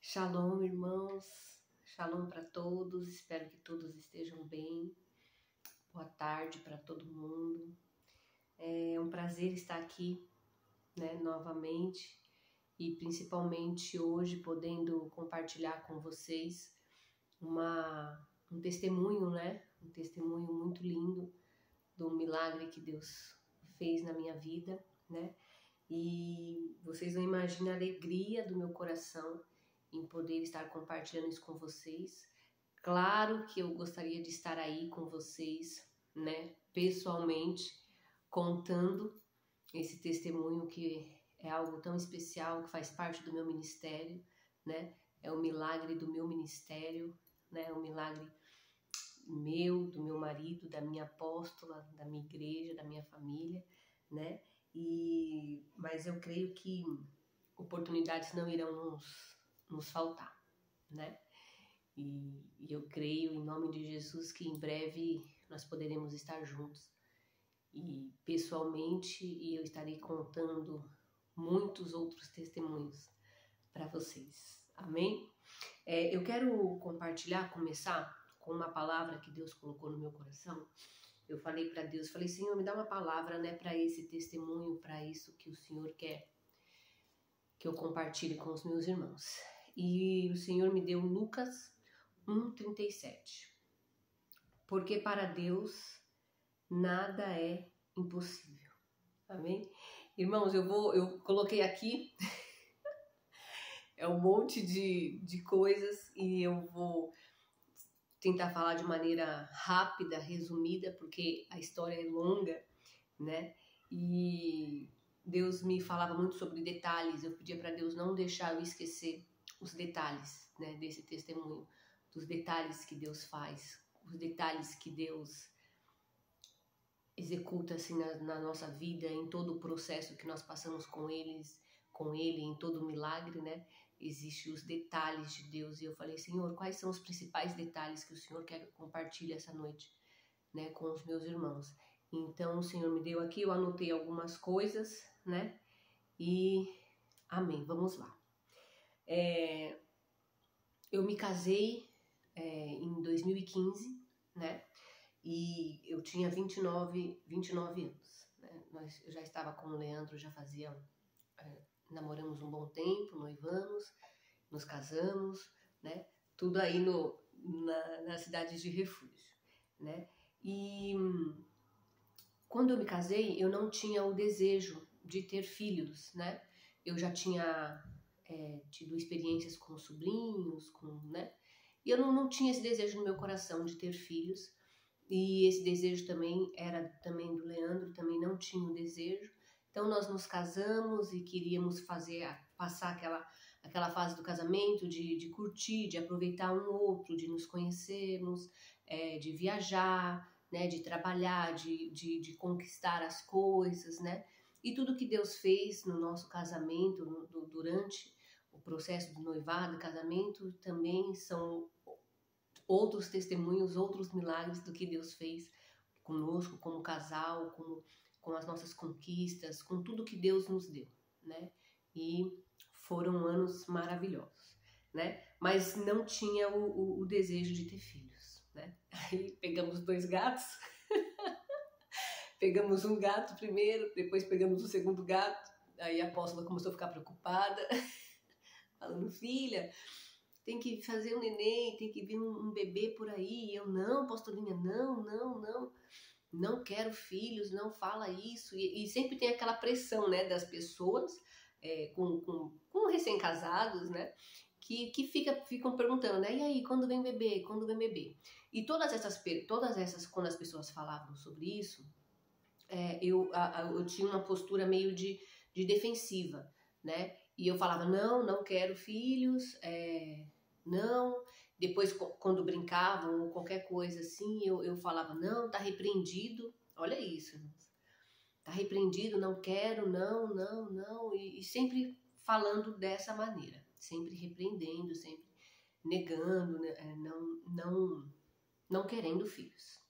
Shalom, irmãos. Shalom para todos. Espero que todos estejam bem. Boa tarde para todo mundo. É um prazer estar aqui, novamente e principalmente hoje podendo compartilhar com vocês um testemunho, Um testemunho muito lindo do milagre que Deus fez na minha vida, E vocês não imaginam a alegria do meu coração em poder estar compartilhando isso com vocês. Claro que eu gostaria de estar aí com vocês, pessoalmente, contando esse testemunho que é algo tão especial, que faz parte do meu ministério, É o milagre do meu ministério, É o milagre meu, do meu marido, da minha apóstola, da minha igreja, da minha família, Mas eu creio que oportunidades não irão nos faltar, E eu creio em nome de Jesus que em breve nós poderemos estar juntos e pessoalmente eu estarei contando muitos outros testemunhos para vocês. Amém? Eu quero começar com uma palavra que Deus colocou no meu coração. Eu falei para Deus, Senhor, me dá uma palavra, para esse testemunho, para isso que o Senhor quer que eu compartilhe com os meus irmãos. E o Senhor me deu Lucas 1:37. Porque para Deus nada é impossível. Amém? Irmãos, eu coloquei aqui um monte de coisas e eu vou tentar falar de maneira rápida, resumida, porque a história é longa, E Deus me falava muito sobre detalhes. Eu pedia para Deus não deixar eu esquecer os detalhes, desse testemunho, dos detalhes que Deus faz, os detalhes que Deus executa assim na nossa vida, em todo o processo que nós passamos com Ele, em todo o milagre, Existem os detalhes de Deus. E eu falei, Senhor, quais são os principais detalhes que o Senhor quer que eu compartilhe essa noite, com os meus irmãos? Então, o Senhor me deu aqui, eu anotei algumas coisas, E amém, vamos lá. Eu me casei em 2015, E eu tinha 29 anos, Eu já estava com o Leandro, já fazia... namoramos um bom tempo, noivamos, nos casamos, Tudo aí na cidade de Refúgio, E quando eu me casei, eu não tinha o desejo de ter filhos, Eu já tinha tido experiências com sobrinhos, E eu não tinha esse desejo no meu coração de ter filhos. E esse desejo também era também do Leandro, também não tinha o desejo. Então nós nos casamos e queríamos passar aquela fase do casamento de curtir, de aproveitar um outro, de nos conhecermos, de viajar, de trabalhar, de conquistar as coisas, E tudo que Deus fez no nosso casamento, durante o processo do noivado e casamento, também são outros testemunhos, outros milagres do que Deus fez conosco, como casal, com as nossas conquistas, com tudo que Deus nos deu, E foram anos maravilhosos, Mas não tinha o desejo de ter filhos, Aí pegamos 2 gatos, pegamos um gato primeiro, depois pegamos o segundo gato, aí a apóstola começou a ficar preocupada, falando, filha, tem que fazer um neném, tem que vir um bebê por aí. Eu, não, pastorinha, não quero filhos, não fala isso. E sempre tem aquela pressão, das pessoas com recém-casados, que ficam perguntando, E aí, quando vem bebê? Quando vem bebê? E todas essas, quando as pessoas falavam sobre isso, eu tinha uma postura meio de defensiva, E eu falava, não quero filhos, não. Depois, quando brincavam ou qualquer coisa assim, eu falava, não, tá repreendido. Olha isso, tá repreendido, não quero, não. E sempre falando dessa maneira, sempre repreendendo, sempre negando, não querendo filhos,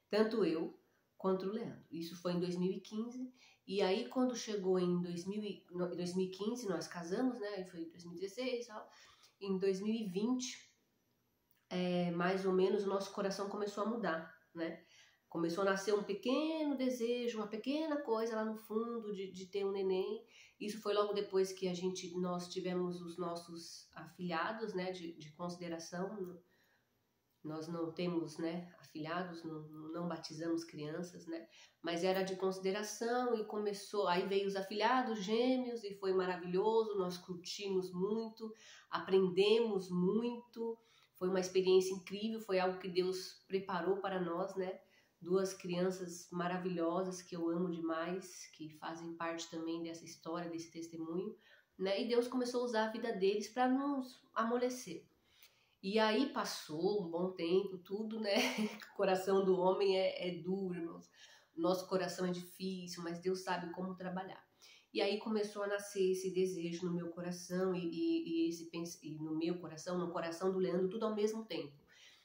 Tanto eu quanto o Leandro. Isso foi em 2015. E aí, quando chegou em 2015, nós casamos, Aí foi em 2016 e tal. em 2020, mais ou menos, o nosso coração começou a mudar, né? Começou a nascer um pequeno desejo, uma pequena coisa lá no fundo de ter um neném. Isso foi logo depois que nós tivemos os nossos afilhados, né, de consideração. Nós não temos, né, afilhados, não batizamos crianças, né, mas era de consideração e começou, aí veio os afilhados gêmeos e foi maravilhoso, nós curtimos muito, aprendemos muito, foi uma experiência incrível, foi algo que Deus preparou para nós, né, duas crianças maravilhosas que eu amo demais, que fazem parte também dessa história, desse testemunho, né, e Deus começou a usar a vida deles para nos amolecer. E aí passou um bom tempo, tudo, né? O coração do homem é duro, irmãos. Nosso coração é difícil, mas Deus sabe como trabalhar. E aí começou a nascer esse desejo no meu coração e no meu coração, no coração do Leandro, tudo ao mesmo tempo.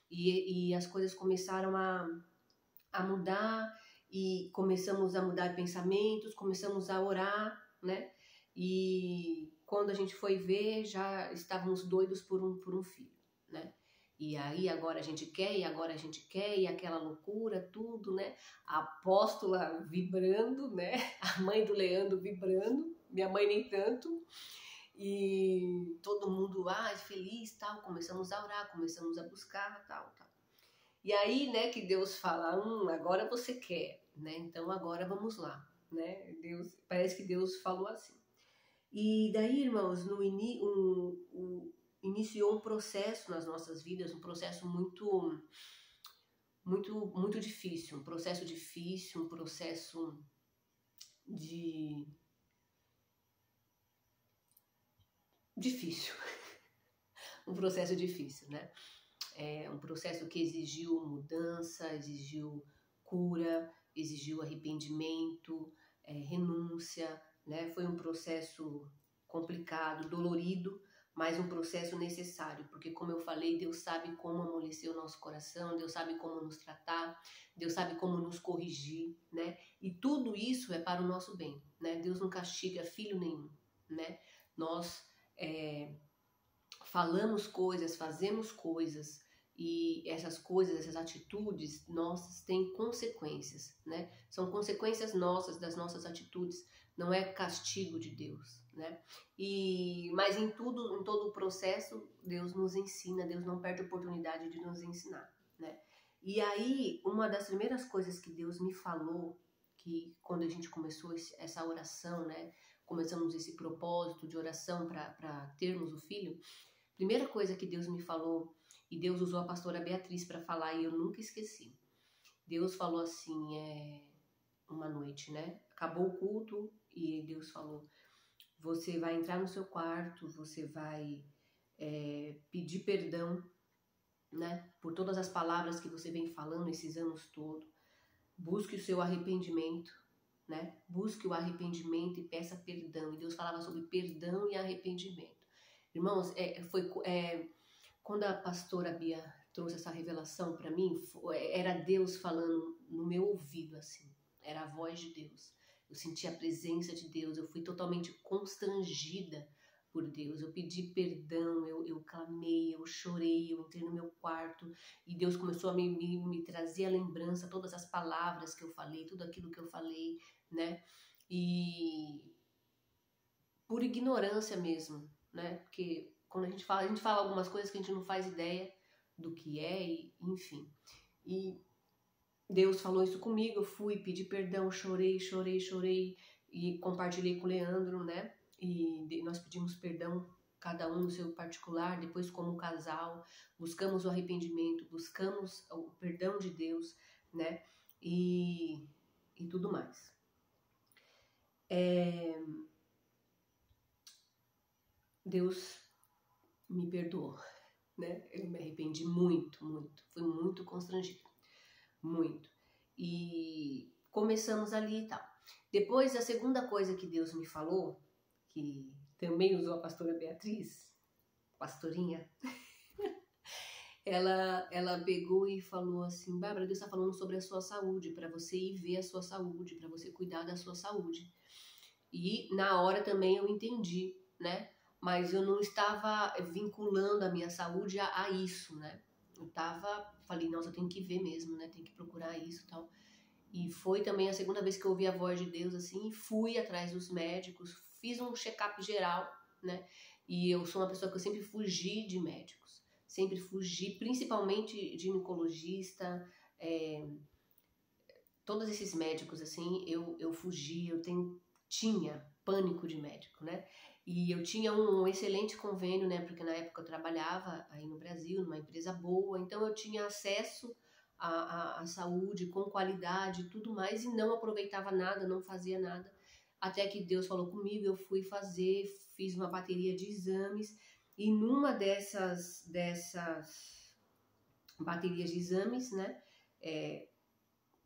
E as coisas começaram a mudar e começamos a mudar pensamentos, começamos a orar, né? E quando a gente foi ver, já estávamos doidos por um filho, né? E aí agora a gente quer, e agora a gente quer, e aquela loucura, tudo, né? A apóstola vibrando, né? A mãe do Leandro vibrando, minha mãe nem tanto. E todo mundo, feliz, tal, começamos a orar, começamos a buscar, tal. E aí, né, que Deus fala, agora você quer, né? Então agora vamos lá, né? Parece que Deus falou assim. E daí, irmãos, iniciou um processo nas nossas vidas, um processo muito difícil, um processo difícil, um processo difícil, um processo difícil, né? Um processo que exigiu mudança, exigiu cura, exigiu arrependimento, renúncia, né? Foi um processo complicado, dolorido, mas um processo necessário, porque como eu falei, Deus sabe como amolecer o nosso coração, Deus sabe como nos tratar, Deus sabe como nos corrigir, né? E tudo isso é para o nosso bem, né? Deus não castiga filho nenhum, né? Nós falamos coisas, fazemos coisas, e essas coisas, essas atitudes nossas têm consequências, né? São consequências nossas, das nossas atitudes, não é castigo de Deus, né? Mas em todo o processo, Deus nos ensina, Deus não perde a oportunidade de nos ensinar, né? E aí, uma das primeiras coisas que Deus me falou, que quando a gente começou essa oração, né? Começamos esse propósito de oração para termos o filho, primeira coisa que Deus me falou, e Deus usou a pastora Beatriz para falar, e eu nunca esqueci. Deus falou assim, uma noite, né? Acabou o culto, e Deus falou, você vai entrar no seu quarto, você vai pedir perdão, né? Por todas as palavras que você vem falando esses anos todos. Busque o seu arrependimento, né? Busque o arrependimento e peça perdão. E Deus falava sobre perdão e arrependimento. Irmãos, quando a pastora Bia trouxe essa revelação para mim, era Deus falando no meu ouvido, assim. Era a voz de Deus. Eu senti a presença de Deus. Eu fui totalmente constrangida por Deus. Eu pedi perdão, eu clamei, eu chorei, eu entrei no meu quarto e Deus começou a me trazer a lembrança, todas as palavras que eu falei, tudo aquilo que eu falei, né? E por ignorância mesmo, né? Porque quando a gente fala algumas coisas que a gente não faz ideia do que enfim. E Deus falou isso comigo, eu fui pedir perdão, chorei e compartilhei com o Leandro, né? E nós pedimos perdão, cada um no seu particular, depois como casal, buscamos o arrependimento, buscamos o perdão de Deus, né? E tudo mais. Deus me perdoou, né? Eu me arrependi muito, fui muito constrangida, muito. E começamos ali e tal. Depois, a segunda coisa que Deus me falou, que também usou a pastora Beatriz, pastorinha, ela pegou e falou assim, Bárbara, Deus está falando sobre a sua saúde, para você ir ver a sua saúde, para você cuidar da sua saúde. E na hora também eu entendi, né? mas eu não estava vinculando a minha saúde a isso, né? Falei, nossa, eu tenho que ver mesmo, né? Tenho que procurar isso e tal. E foi também a segunda vez que eu ouvi a voz de Deus, assim, fui atrás dos médicos, fiz um check-up geral, né? E eu sou uma pessoa que eu sempre fugi de médicos, sempre fugi, principalmente ginecologista, todos esses médicos, assim, eu fugi, tinha pânico de médico, né? E eu tinha um excelente convênio, né? Porque na época eu trabalhava aí no Brasil, numa empresa boa, então eu tinha acesso à saúde com qualidade e tudo mais, e não aproveitava nada, não fazia nada. Até que Deus falou comigo, eu fiz uma bateria de exames, e numa dessas baterias de exames, né?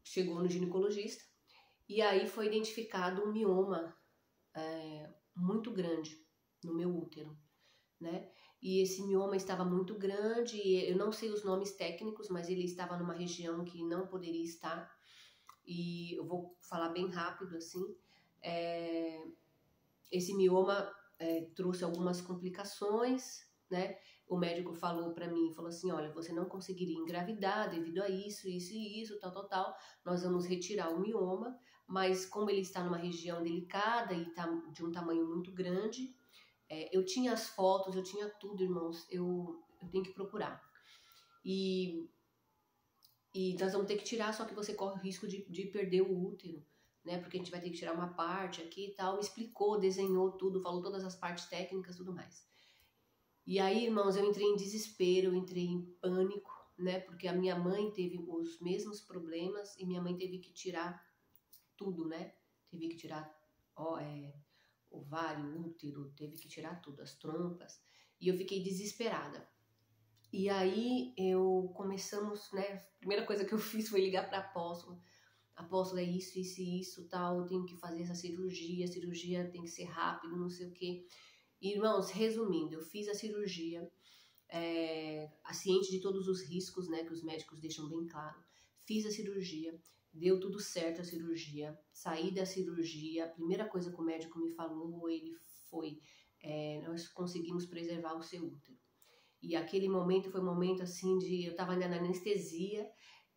Chegou no ginecologista, e aí foi identificado um mioma muito grande no meu útero, né? E esse mioma estava muito grande, eu não sei os nomes técnicos, mas ele estava numa região que não poderia estar, e eu vou falar bem rápido, assim, esse mioma trouxe algumas complicações, né? O médico falou para mim, falou assim, olha, você não conseguiria engravidar devido a isso, isso e isso, tal, nós vamos retirar o mioma, mas como ele está numa região delicada e está de um tamanho muito grande, eu tinha as fotos, eu tinha tudo, irmãos, eu tenho que procurar. E nós vamos ter que tirar, só que você corre o risco de perder o útero, né? Porque a gente vai ter que tirar uma parte aqui e tal. Me explicou, desenhou tudo, falou todas as partes técnicas e tudo mais. E aí, irmãos, eu entrei em desespero, eu entrei em pânico, né? Porque a minha mãe teve os mesmos problemas e minha mãe teve que tirar tudo, né? Teve que tirar ovário, útero, teve que tirar tudo, as trompas. E eu fiquei desesperada. E aí começamos, né? A primeira coisa que eu fiz foi ligar para a apóstola. Apóstola, é isso, isso e isso, tal, eu tenho que fazer essa cirurgia, a cirurgia tem que ser rápido, não sei o quê. Irmãos, resumindo, eu fiz a cirurgia, ciente de todos os riscos, né, que os médicos deixam bem claro. Fiz a cirurgia, deu tudo certo a cirurgia, saí da cirurgia, a primeira coisa que o médico me falou, ele foi, nós conseguimos preservar o seu útero. E aquele momento foi um momento assim eu estava ainda na anestesia,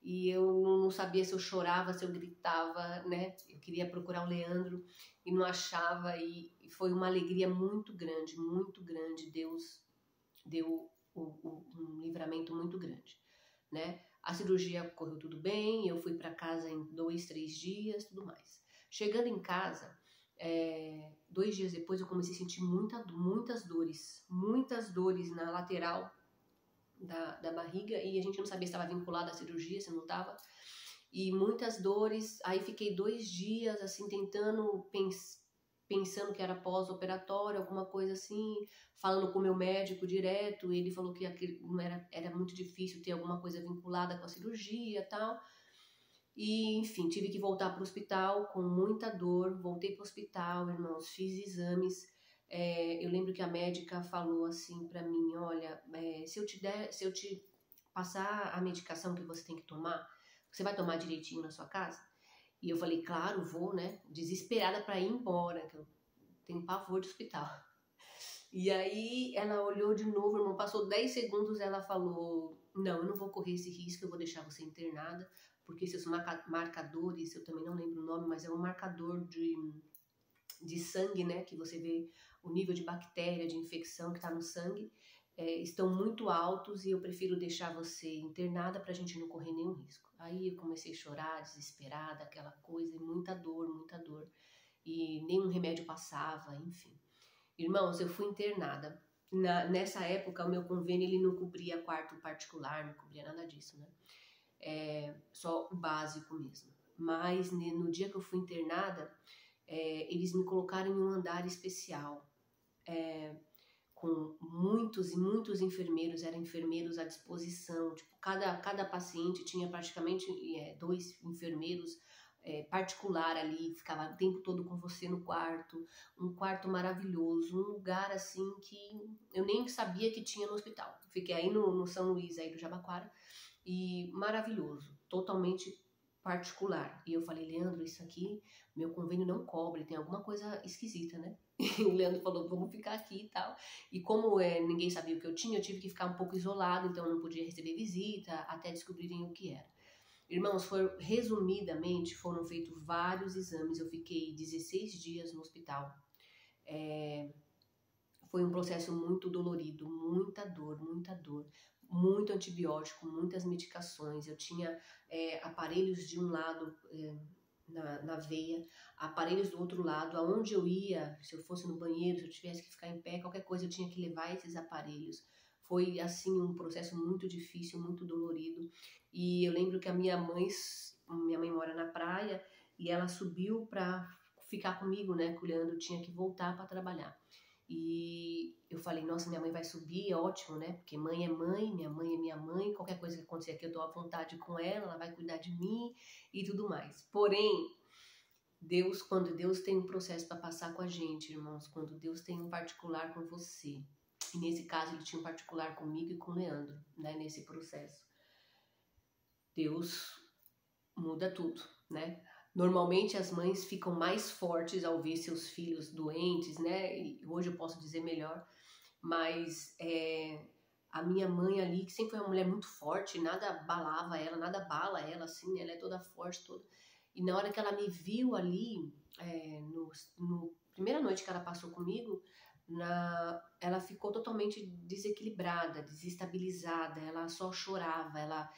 e eu não sabia se eu chorava, se eu gritava, né? Eu queria procurar o Leandro e não achava, e foi uma alegria muito grande, muito grande. Deus deu um livramento muito grande, né? A cirurgia correu tudo bem, eu fui para casa em 2, 3 dias, tudo mais. Chegando em casa, 2 dias depois eu comecei a sentir muitas dores na lateral da barriga, e a gente não sabia se estava vinculada à cirurgia, se não estava, e muitas dores. Aí fiquei 2 dias assim tentando, pensando que era pós-operatório, alguma coisa assim, falando com o meu médico direto. Ele falou que não era muito difícil ter alguma coisa vinculada com a cirurgia e tal. E enfim, tive que voltar para o hospital com muita dor. Voltei para o hospital, irmãos, fiz exames. Eu lembro que a médica falou assim para mim, olha, se eu te passar a medicação que você tem que tomar, você vai tomar direitinho na sua casa? E eu falei, claro, vou, né? Desesperada para ir embora, que eu tenho pavor de hospital. E aí ela olhou de novo, irmão, passou 10 segundos, ela falou, não, eu não vou correr esse risco, eu vou deixar você internada, porque esses marcadores, eu também não lembro o nome, mas é um marcador de sangue, né? Que você vê o nível de bactéria, de infecção que está no sangue, estão muito altos, e eu prefiro deixar você internada para a gente não correr nenhum risco. Aí eu comecei a chorar, desesperada, aquela coisa, e muita dor, e nenhum remédio passava, enfim. Irmãos, eu fui internada. Nessa época, o meu convênio ele não cobria quarto particular, não cobria nada disso, né? Só o básico mesmo. Mas no dia que eu fui internada, eles me colocaram em um andar especial, com muitos e muitos enfermeiros, eram enfermeiros à disposição. Tipo, cada paciente tinha praticamente 2 enfermeiros particular ali, ficava o tempo todo com você no quarto, um quarto maravilhoso, um lugar assim que eu nem sabia que tinha no hospital. Fiquei aí no São Luís, aí do Jabaquara, e maravilhoso, totalmente particular. E eu falei, Leandro, isso aqui, meu convênio não cobre, tem alguma coisa esquisita, né? E o Leandro falou, vamos ficar aqui e tal. E como ninguém sabia o que eu tinha, eu tive que ficar um pouco isolado, então eu não podia receber visita até descobrirem o que era. Irmãos, resumidamente, foram feitos vários exames. Eu fiquei 16 dias no hospital. Foi um processo muito dolorido, muita dor, muito antibiótico, muitas medicações. Eu tinha aparelhos de um lado na veia, aparelhos do outro lado. Aonde eu ia, se eu fosse no banheiro, se eu tivesse que ficar em pé, qualquer coisa, eu tinha que levar esses aparelhos. Foi, assim, um processo muito difícil, muito dolorido. E eu lembro que a minha mãe mora na praia, e ela subiu para ficar comigo, né? Que o Leandro tinha que voltar para trabalhar. E eu falei, nossa, minha mãe vai subir, é ótimo, né? Porque mãe é mãe, minha mãe é minha mãe, qualquer coisa que acontecer aqui eu tô à vontade com ela vai cuidar de mim e tudo mais. Porém, quando Deus tem um processo para passar com a gente, irmãos, quando Deus tem um particular com você, e nesse caso ele tinha um particular comigo e com o Leandro, né? Nesse processo, Deus muda tudo, né? Normalmente as mães ficam mais fortes ao ver seus filhos doentes, né? E hoje eu posso dizer melhor, mas a minha mãe ali, que sempre foi uma mulher muito forte, nada abalava ela, nada abala ela, assim, ela é toda forte, toda. E na hora que ela me viu ali, no primeira noite que ela passou comigo, ela ficou totalmente desequilibrada, desestabilizada, ela só chorava, ela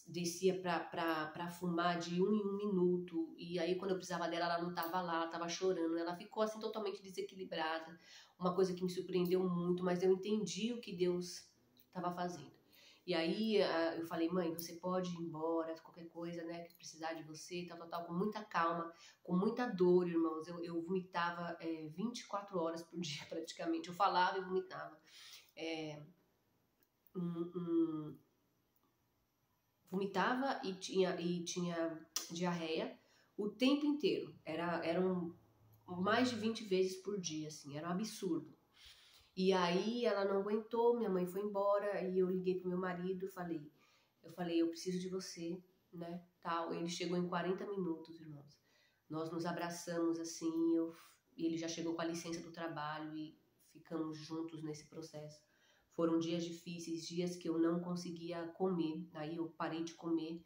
descia pra fumar de 1 em 1 minuto, e aí quando eu precisava dela, ela não tava lá, ela tava chorando, ela ficou assim totalmente desequilibrada, uma coisa que me surpreendeu muito, mas eu entendi o que Deus estava fazendo. E aí eu falei, mãe, você pode ir embora, qualquer coisa, né, que precisar de você, tal, com muita calma, com muita dor, irmãos, eu vomitava 24 horas por dia praticamente, eu falava e vomitava, vomitava e tinha diarreia o tempo inteiro. Eram mais de 20 vezes por dia, assim, era um absurdo. E aí ela não aguentou, minha mãe foi embora e eu liguei pro meu marido, eu falei, eu preciso de você, né, tal. Ele chegou em 40 minutos, irmãos. Nós nos abraçamos assim, e ele já chegou com a licença do trabalho e ficamos juntos nesse processo. Foram dias difíceis, dias que eu não conseguia comer, aí eu parei de comer.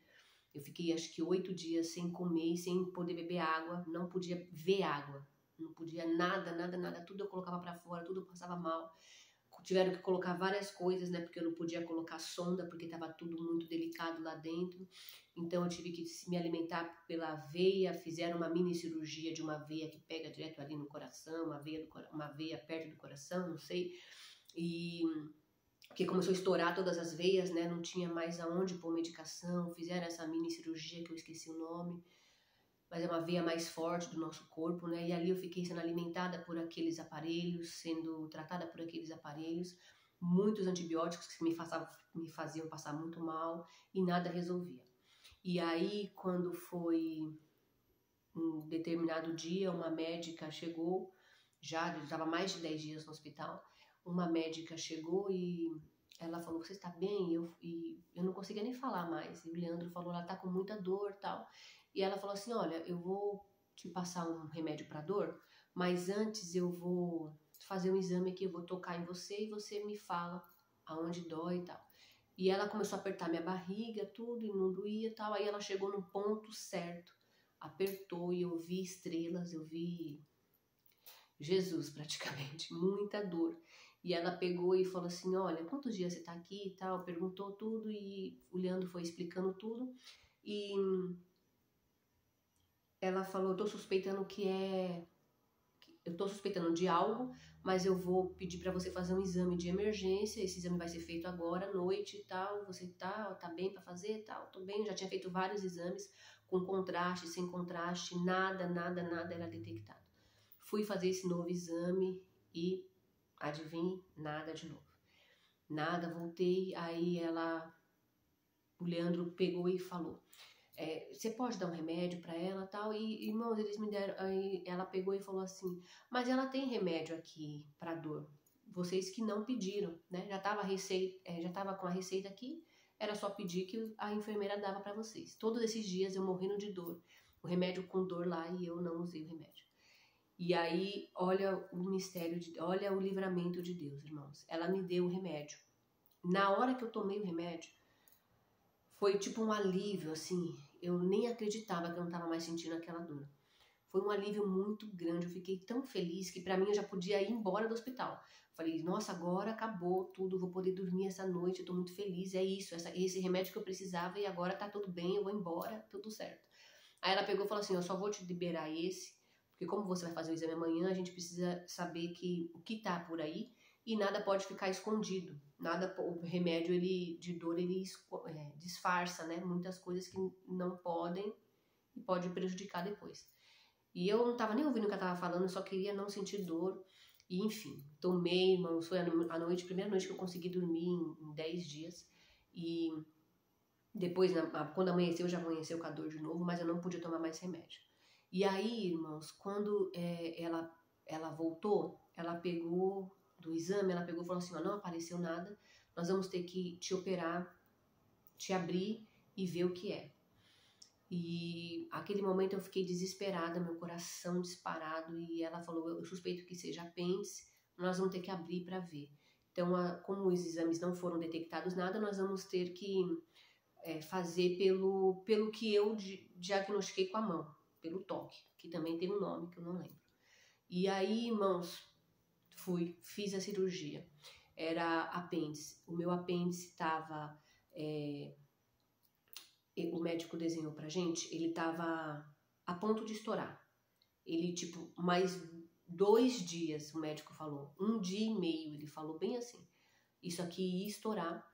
Eu fiquei acho que 8 dias sem comer, sem poder beber água, não podia ver água, não podia nada, tudo eu colocava para fora, tudo eu passava mal. Tiveram que colocar várias coisas, né, porque eu não podia colocar sonda, porque estava tudo muito delicado lá dentro. Então eu tive que me alimentar pela veia, fizeram uma mini cirurgia de uma veia que pega direto ali no coração, uma veia perto do coração, não sei. E porque começou a estourar todas as veias, né? Não tinha mais aonde pôr medicação. Fizeram essa mini cirurgia que eu esqueci o nome, mas é uma veia mais forte do nosso corpo, né? E ali eu fiquei sendo alimentada por aqueles aparelhos, sendo tratada por aqueles aparelhos, muitos antibióticos que me faziam passar muito mal e nada resolvia. E aí, quando foi um determinado dia, uma médica chegou, já estava mais de 10 dias no hospital, uma médica chegou e ela falou, você está bem? E eu não conseguia nem falar mais. E o Leandro falou, ela está com muita dor e tal. E ela falou assim, olha, eu vou te passar um remédio para dor, mas antes eu vou fazer um exame aqui, eu vou tocar em você e você me fala aonde dói e tal. E ela começou a apertar minha barriga, tudo, e não doía e tal. Aí ela chegou no ponto certo, apertou e eu vi estrelas, eu vi Jesus praticamente, muita dor. E ela pegou e falou assim, olha, quantos dias você tá aqui e tal? Perguntou tudo e o Leandro foi explicando tudo. E ela falou, eu tô suspeitando de algo, mas eu vou pedir para você fazer um exame de emergência. Esse exame vai ser feito agora à noite e tal. Você tá bem para fazer e tal? Tô bem, já tinha feito vários exames com contraste, sem contraste, nada era detectado. Fui fazer esse novo exame e adivinhe, nada de novo. Nada, voltei, aí o Leandro pegou e falou, você pode dar um remédio para ela tal? E, irmãos, eles me deram, aí ela pegou e falou assim, mas ela tem remédio aqui para dor, vocês que não pediram, né? Já tava com a receita aqui, era só pedir que a enfermeira dava para vocês. Todos esses dias eu morrendo de dor, o remédio com dor lá e eu não usei o remédio. E aí, olha o mistério, olha o livramento de Deus, irmãos. Ela me deu o remédio. Na hora que eu tomei o remédio, foi tipo um alívio, assim. Eu nem acreditava que eu não estava mais sentindo aquela dor. Foi um alívio muito grande. Eu fiquei tão feliz que pra mim eu já podia ir embora do hospital. Falei, nossa, agora acabou tudo, vou poder dormir essa noite, eu tô muito feliz, é isso, esse remédio que eu precisava e agora tá tudo bem, eu vou embora, tudo certo. Aí ela pegou e falou assim, eu só vou te liberar esse, porque como você vai fazer o exame amanhã, a gente precisa saber o que tá por aí e nada pode ficar escondido. Nada, o remédio de dor ele disfarça, né? Muitas coisas que não podem e pode prejudicar depois. E eu não tava nem ouvindo o que ela tava falando, eu só queria não sentir dor. E enfim, tomei, irmãos, foi a primeira noite que eu consegui dormir em 10 dias. E depois, quando amanheceu, já amanheceu com a dor de novo, mas eu não podia tomar mais remédio. E aí, irmãos, quando ela voltou, ela pegou do exame, ela pegou e falou assim, ó, não apareceu nada, nós vamos ter que te operar, te abrir e ver o que é. E aquele momento eu fiquei desesperada, meu coração disparado, e ela falou, eu suspeito que seja apêndice, nós vamos ter que abrir para ver. Então, como os exames não foram detectados nada, nós vamos ter que fazer pelo que eu diagnostiquei com a mão, pelo toque, que também tem um nome que eu não lembro. E aí, irmãos, fiz a cirurgia. Era apêndice. O meu apêndice estava... o médico desenhou pra gente, ele tava a ponto de estourar. Ele, tipo, mais 2 dias, o médico falou, 1 dia e meio, ele falou bem assim. Isso aqui ia estourar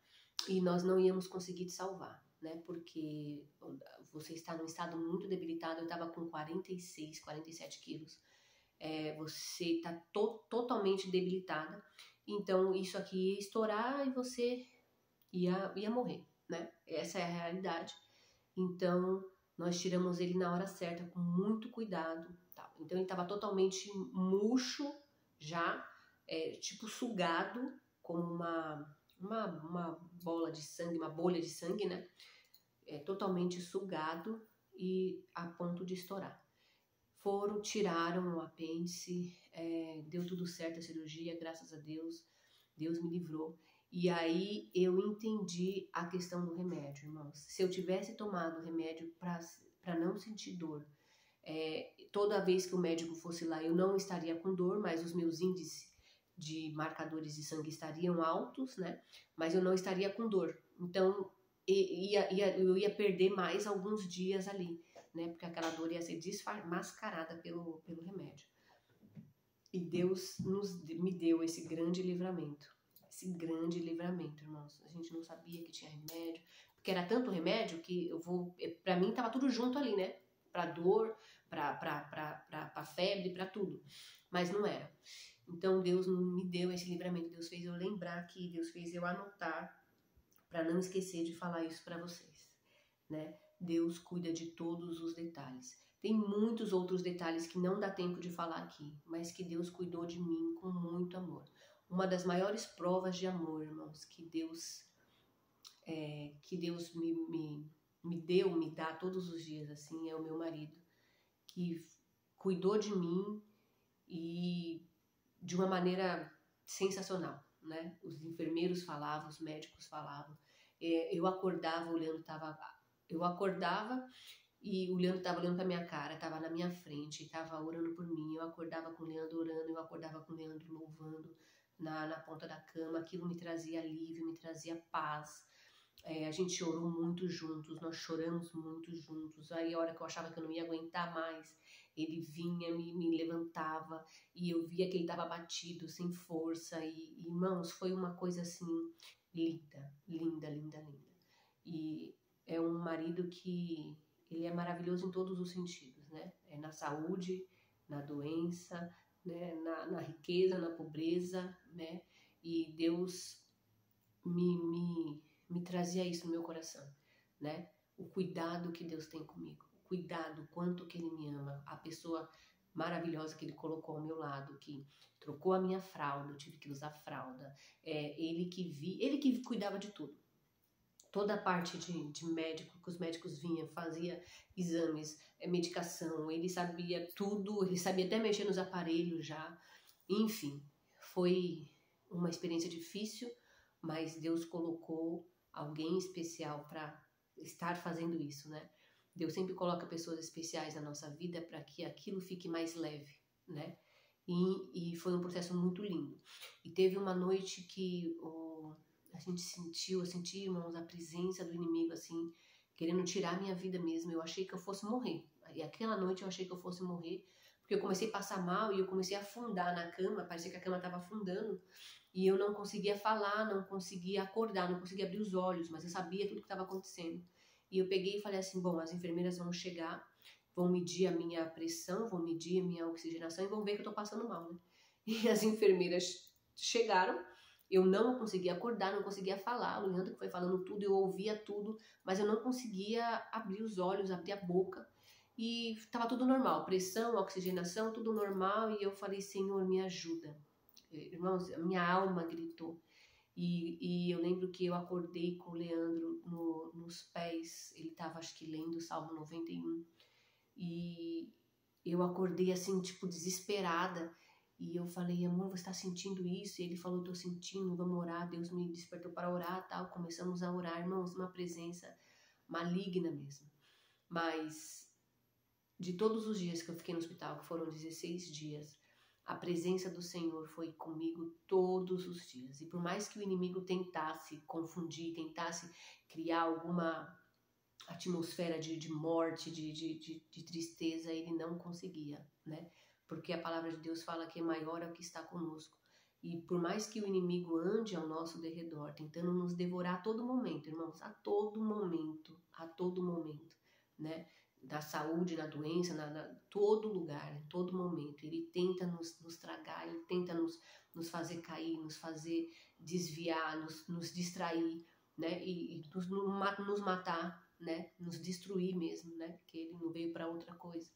e nós não íamos conseguir te salvar, né? Porque você está num estado muito debilitado, eu tava com 46, 47 quilos. Você está totalmente debilitada, então isso aqui ia estourar e você ia morrer, né? Essa é a realidade. Então, nós tiramos ele na hora certa, com muito cuidado. Tá? Então, ele estava totalmente murcho, já, tipo sugado, como uma bola de sangue, uma bolha de sangue, né? Totalmente sugado e a ponto de estourar. Tiraram o apêndice, deu tudo certo a cirurgia, graças a Deus, Deus me livrou. E aí eu entendi a questão do remédio, irmãos. Se eu tivesse tomado o remédio para não sentir dor, toda vez que o médico fosse lá eu não estaria com dor, mas os meus índices de marcadores de sangue estariam altos, né? Mas eu não estaria com dor. Então eu ia perder mais alguns dias ali, né? Porque aquela dor ia ser mascarada pelo remédio. E Deus me deu esse grande livramento. Esse grande livramento, irmãos. A gente não sabia que tinha remédio, porque era tanto remédio que pra mim tava tudo junto ali, né? Pra dor, pra febre, pra tudo. Mas não era. Então Deus me deu esse livramento, Deus fez eu lembrar aqui, Deus fez eu anotar, pra não esquecer de falar isso pra vocês, né? Deus cuida de todos os detalhes. Tem muitos outros detalhes que não dá tempo de falar aqui, mas que Deus cuidou de mim com muito amor. Uma das maiores provas de amor, irmãos, que Deus me dá todos os dias, assim, é o meu marido, que cuidou de mim e de uma maneira sensacional, né? Os enfermeiros falavam, os médicos falavam. Eu acordava, eu acordava e o Leandro estava olhando para minha cara, estava na minha frente, estava orando por mim. Eu acordava com o Leandro orando, eu acordava com o Leandro louvando na ponta da cama. Aquilo me trazia alívio, me trazia paz. A gente orou muito juntos, nós choramos muito juntos. Aí a hora que eu achava que eu não ia aguentar mais, ele vinha, me levantava e eu via que ele estava abatido, sem força. E, irmãos, foi uma coisa assim linda, linda, linda, linda. E é um marido que ele é maravilhoso em todos os sentidos, né? Na saúde, na doença, né? Na riqueza, na pobreza, né? E Deus me trazia isso no meu coração, né? O cuidado que Deus tem comigo, o cuidado, quanto que Ele me ama, a pessoa maravilhosa que Ele colocou ao meu lado, que trocou a minha fralda, eu tive que usar fralda, ele que cuidava de tudo. toda a parte de médico, que os médicos vinham, fazia exames, medicação, ele sabia tudo, ele sabia até mexer nos aparelhos já. Enfim, foi uma experiência difícil, mas Deus colocou alguém especial para estar fazendo isso, né? Deus sempre coloca pessoas especiais na nossa vida para que aquilo fique mais leve, né? E foi um processo muito lindo. E teve uma noite que eu senti, irmãos, a presença do inimigo, assim, querendo tirar a minha vida mesmo. Eu achei que eu fosse morrer. E aquela noite eu achei que eu fosse morrer, porque eu comecei a passar mal e eu comecei a afundar na cama, parecia que a cama estava afundando, e eu não conseguia falar, não conseguia acordar, não conseguia abrir os olhos, mas eu sabia tudo que estava acontecendo. E eu peguei e falei assim, bom, as enfermeiras vão chegar, vão medir a minha pressão, vão medir a minha oxigenação e vão ver que eu tô passando mal, né? E as enfermeiras chegaram, eu não conseguia acordar, não conseguia falar, o Leandro que foi falando tudo, eu ouvia tudo, mas eu não conseguia abrir os olhos, abrir a boca, e tava tudo normal, pressão, oxigenação, tudo normal, e eu falei, Senhor, me ajuda. Irmãos, a minha alma gritou. E eu lembro que eu acordei com o Leandro nos pés, ele estava acho que lendo o Salmo 91, e eu acordei assim, tipo, desesperada, e eu falei, amor, você está sentindo isso? E ele falou, tô sentindo, vamos orar, Deus me despertou para orar, tal, começamos a orar, irmãos, uma presença maligna mesmo, mas de todos os dias que eu fiquei no hospital, que foram 16 dias, a presença do Senhor foi comigo todos os dias. E por mais que o inimigo tentasse confundir, tentasse criar alguma atmosfera de morte, de tristeza, ele não conseguia, né? Porque a palavra de Deus fala que é maior é o que está conosco. E por mais que o inimigo ande ao nosso derredor, tentando nos devorar a todo momento, irmãos, a todo momento, né? Da saúde, na doença, todo lugar, em todo momento. Ele tenta nos tragar, ele tenta nos fazer cair, nos fazer desviar, nos distrair, né? E nos matar, né? Nos destruir mesmo, né? Porque ele não veio para outra coisa.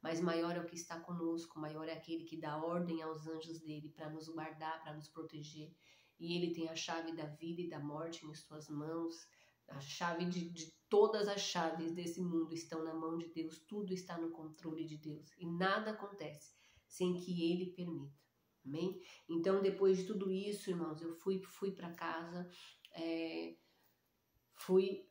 Mas maior é o que está conosco, maior é aquele que dá ordem aos anjos dele para nos guardar, para nos proteger. E ele tem a chave da vida e da morte em suas mãos. A chave de todas as chaves desse mundo estão na mão de Deus. Tudo está no controle de Deus. E nada acontece sem que Ele permita. Amém? Então, depois de tudo isso, irmãos, eu fui para casa, fui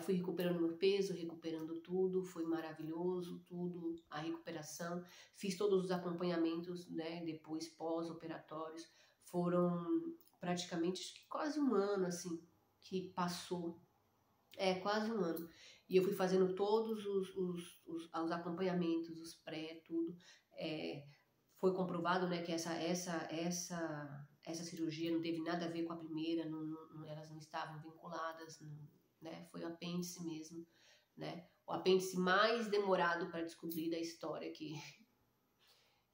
recuperando meu peso, recuperando tudo, foi maravilhoso, tudo, a recuperação. Fiz todos os acompanhamentos, né, depois pós-operatórios. Foram praticamente quase um ano, assim, que passou, quase um ano, e eu fui fazendo todos os acompanhamentos, os pré, tudo, foi comprovado, né, que essa cirurgia não teve nada a ver com a primeira, elas não estavam vinculadas, né, foi o apêndice mesmo, né, o apêndice mais demorado para descobrir da história, que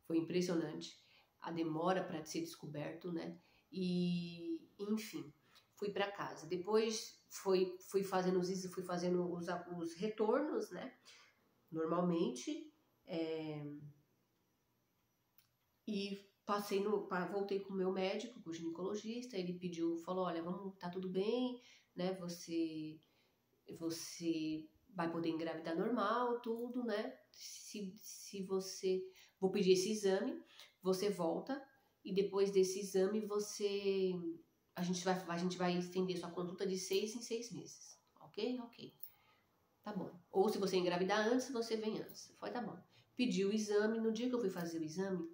foi impressionante, a demora para ser descoberto, né, e enfim, fui para casa. Depois fui fazendo os retornos, né? Normalmente. E voltei com o meu médico, com o ginecologista. Ele falou: olha, tá tudo bem, né? Você vai poder engravidar normal, tudo, né? Se você. Vou pedir esse exame, você volta, e depois desse exame a gente vai estender sua consulta de 6 em 6 meses. Ok? Ok. Tá bom. Ou se você engravidar antes, você vem antes. Foi, tá bom. Pedi o exame. No dia que eu fui fazer o exame,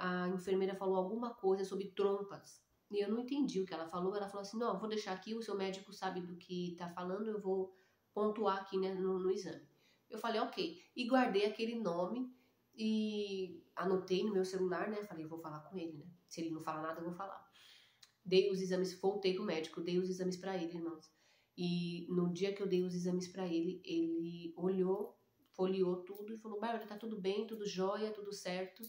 a enfermeira falou alguma coisa sobre trompas. E eu não entendi o que ela falou. Ela falou assim, não, vou deixar aqui, o seu médico sabe do que tá falando, eu vou pontuar aqui, né, no exame. Eu falei, ok. E guardei aquele nome e anotei no meu celular, né? Falei, vou falar com ele, né? Se ele não fala nada, eu vou falar. Dei os exames, voltei pro médico, dei os exames para ele, irmãos. E no dia que eu dei os exames para ele, ele olhou, folheou tudo e falou, Bárbara, tá tudo bem, tudo jóia, tudo certo.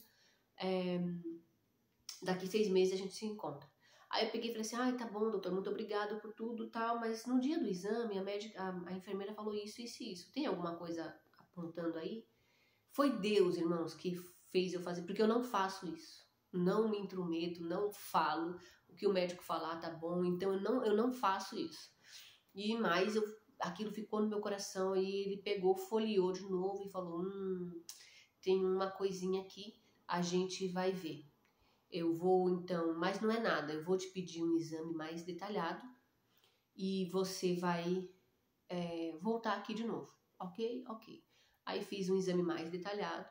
Daqui 6 meses a gente se encontra. Aí eu peguei e falei assim, ai, tá bom, doutor, muito obrigado por tudo, tal, mas no dia do exame, a enfermeira falou isso, isso e isso. Tem alguma coisa apontando aí? Foi Deus, irmãos, que fez eu fazer, porque eu não faço isso. Não me intrometo, não falo o que o médico falar tá bom, então eu não faço isso. E mais, aquilo ficou no meu coração e ele pegou, folheou de novo e falou, tem uma coisinha aqui, a gente vai ver. Eu vou então, mas não é nada, eu vou te pedir um exame mais detalhado e você vai voltar aqui de novo, ok? Ok. Aí fiz um exame mais detalhado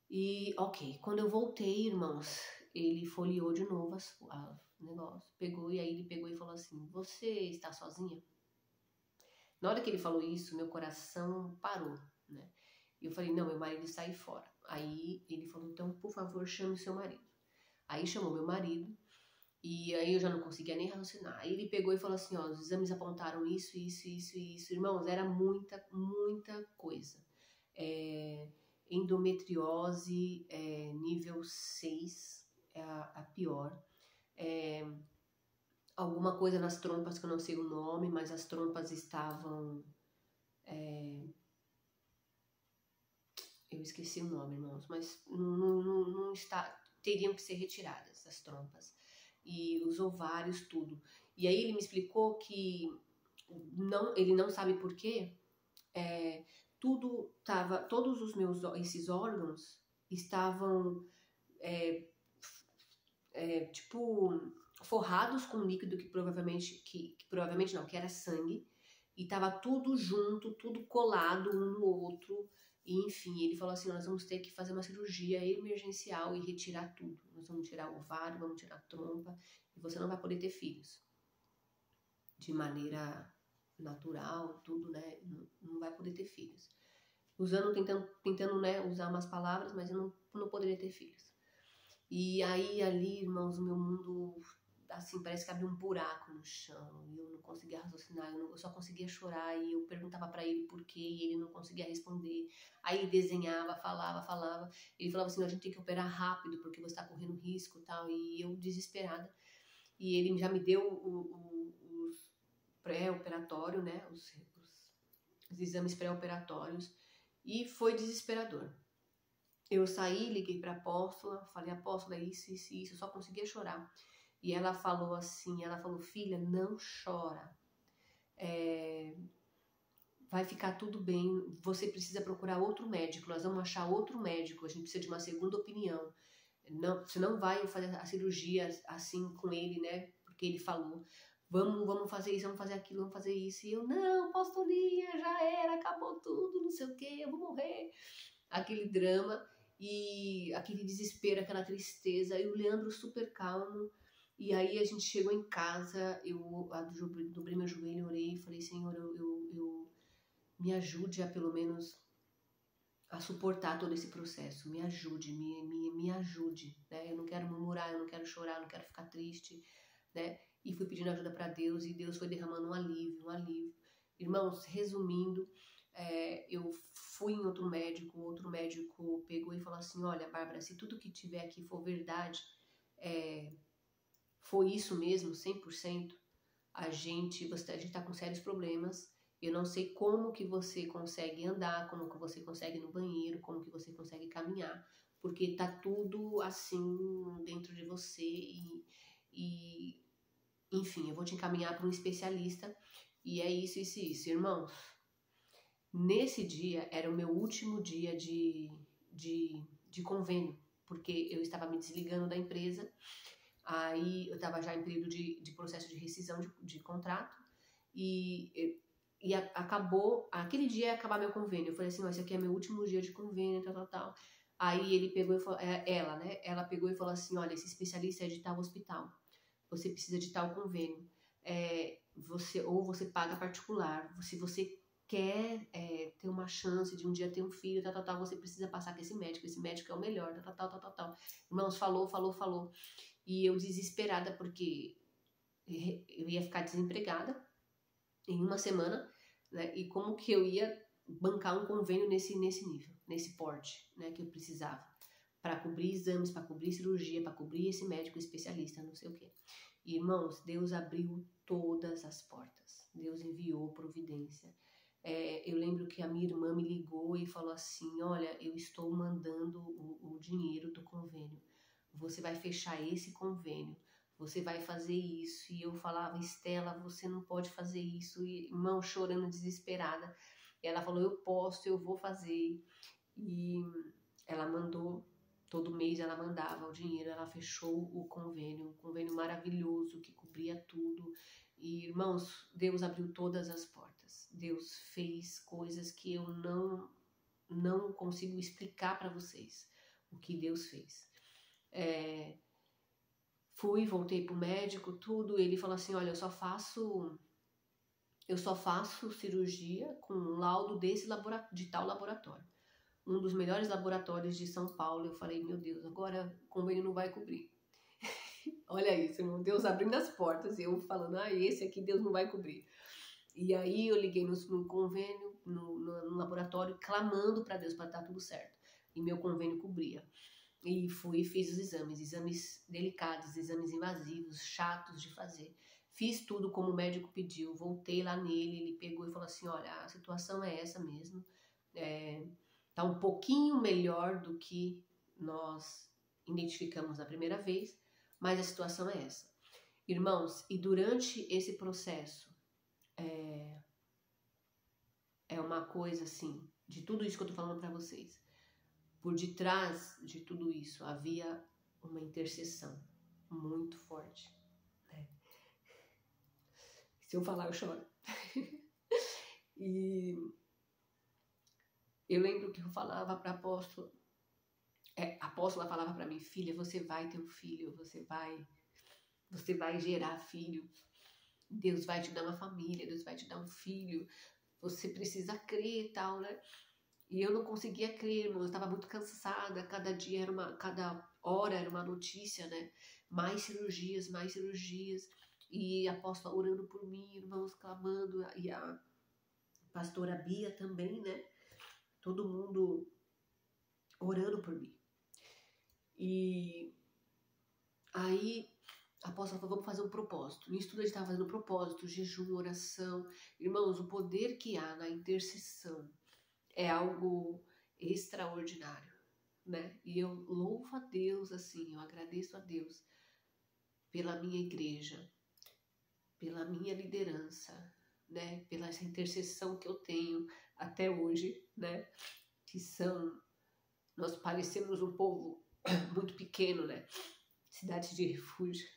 e ok. Quando eu voltei, irmãos, ele folheou de novo o negócio, pegou e aí ele pegou e falou assim, você está sozinha? Na hora que ele falou isso, meu coração parou, né? E eu falei, não, meu marido está aí fora. Aí ele falou, então, por favor, chame o seu marido. Aí chamou meu marido, e aí eu já não conseguia nem raciocinar. Aí ele pegou e falou assim, ó, os exames apontaram isso, isso, isso e isso. Irmãos, era muita, muita coisa. Endometriose nível 6, é a pior. Alguma coisa nas trompas que eu não sei o nome, mas as trompas estavam... eu esqueci o nome, irmãos, mas não está... teriam que ser retiradas as trompas. E os ovários, tudo. E aí ele me explicou que ele não sabe por quê, todos esses órgãos estavam tipo forrados com líquido que provavelmente não, que era sangue, e tava tudo junto, tudo colado um no outro. E, enfim, ele falou assim, nós vamos ter que fazer uma cirurgia emergencial e retirar tudo. Nós vamos tirar o ovário, vamos tirar a trompa, e você não vai poder ter filhos. De maneira natural, tudo, né? Não vai poder ter filhos. Tentando, né, usar umas palavras, mas eu não poderia ter filhos. E aí, ali, irmãos, o meu mundo, assim, parece que abriu um buraco no chão. E eu não conseguia raciocinar, eu só conseguia chorar. E eu perguntava pra ele por quê, e ele não conseguia responder. Aí ele desenhava, falava. Ele falava assim, a gente tem que operar rápido, porque você tá correndo risco e tal. E eu, desesperada. E ele já me deu os pré-operatório, né, os exames pré-operatórios. E foi desesperador. Eu saí, liguei pra apóstola, falei, apóstola, isso, eu só conseguia chorar. E ela falou assim, filha, não chora. Vai ficar tudo bem, você precisa procurar outro médico, nós vamos achar outro médico, a gente precisa de uma segunda opinião. Não, você não vai fazer a cirurgia assim com ele, né, porque ele falou, vamos fazer isso, vamos fazer aquilo, vamos fazer isso. E eu, não, apostolinha, já era, acabou tudo, não sei o que, eu vou morrer. Aquele drama e aquele desespero, aquela tristeza, e o Leandro super calmo. E aí a gente chegou em casa, eu dobrei meu joelho, orei e falei, Senhor, eu me ajude a pelo menos a suportar todo esse processo, me ajude, me ajude, né? Eu não quero murmurar, eu não quero chorar, eu não quero ficar triste, né? E fui pedindo ajuda para Deus e Deus foi derramando um alívio. Irmãos, resumindo, eu fui em outro médico pegou e falou assim, olha, Bárbara, se tudo que tiver aqui for verdade, foi isso mesmo, 100%, a gente tá com sérios problemas, eu não sei como que você consegue andar, como que você consegue ir no banheiro, como que você consegue caminhar, porque tá tudo assim dentro de você e enfim, eu vou te encaminhar para um especialista e é isso, irmãos. Nesse dia, era o meu último dia de convênio, porque eu estava me desligando da empresa, aí eu estava já em período de processo de rescisão de contrato, e acabou, aquele dia ia acabar meu convênio. Eu falei assim, esse aqui é meu último dia de convênio, tal. Aí ele pegou e falou, ela pegou e falou assim, olha, esse especialista é de tal hospital, você precisa de tal convênio, você paga particular, se você quer ter uma chance de um dia ter um filho, você precisa passar com esse médico é o melhor, tal. Irmãos, falou. E eu desesperada, porque eu ia ficar desempregada em uma semana, né? E como que eu ia bancar um convênio nesse nível, nesse porte, né? Que eu precisava, para cobrir exames, para cobrir cirurgia, para cobrir esse médico especialista, não sei o quê. E, irmãos, Deus abriu todas as portas. Deus enviou providência. Eu lembro que a minha irmã me ligou e falou assim, olha, eu estou mandando o dinheiro do convênio. Você vai fechar esse convênio. você vai fazer isso. E eu falava, Estela, você não pode fazer isso. E irmão chorando, desesperada. E ela falou, eu posso, eu vou fazer. E ela mandou, todo mês ela mandava o dinheiro, ela fechou o convênio, um convênio maravilhoso que cobria tudo. E, irmãos, Deus abriu todas as portas. Deus fez coisas que eu não consigo explicar para vocês o que Deus fez. Voltei pro médico, tudo. Ele falou assim, olha, eu só faço cirurgia com um laudo de tal laboratório. Um dos melhores laboratórios de São Paulo. Eu falei, meu Deus, agora o convênio não vai cobrir. Olha isso, irmão, Deus abrindo as portas, eu falando, esse aqui Deus não vai cobrir. E aí eu liguei no convênio, no laboratório, clamando para Deus para estar tudo certo. E meu convênio cobria. E fui e fiz os exames delicados, exames invasivos, chatos de fazer. Fiz tudo como o médico pediu, voltei lá nele, ele pegou e falou assim, olha, a situação é essa mesmo, tá um pouquinho melhor do que nós identificamos na primeira vez, mas a situação é essa. Irmãos, e durante esse processo, é uma coisa assim, de tudo isso que eu tô falando para vocês, por detrás de tudo isso havia uma intercessão muito forte. Né? Se eu falar, eu choro. E eu lembro que eu falava para a apóstola, a apóstola falava para mim, filha, você vai ter um filho, você vai gerar filho, Deus vai te dar uma família, Deus vai te dar um filho, você precisa crer e tal, né? E eu não conseguia crer, irmão, eu estava muito cansada, cada hora era uma notícia, né? Mais cirurgias, e a apóstola orando por mim, irmãos, clamando, e a pastora Bia também, né? Todo mundo orando por mim. E aí a apóstola falou, vamos fazer um propósito. No estudo a gente estava fazendo propósito, jejum, oração. Irmãos, o poder que há na intercessão é algo extraordinário, né? E eu louvo a Deus, assim, eu agradeço a Deus pela minha igreja, pela minha liderança, né? Pela essa intercessão que eu tenho até hoje, né? Nós parecemos um povo muito pequeno, né? Cidade de refúgio.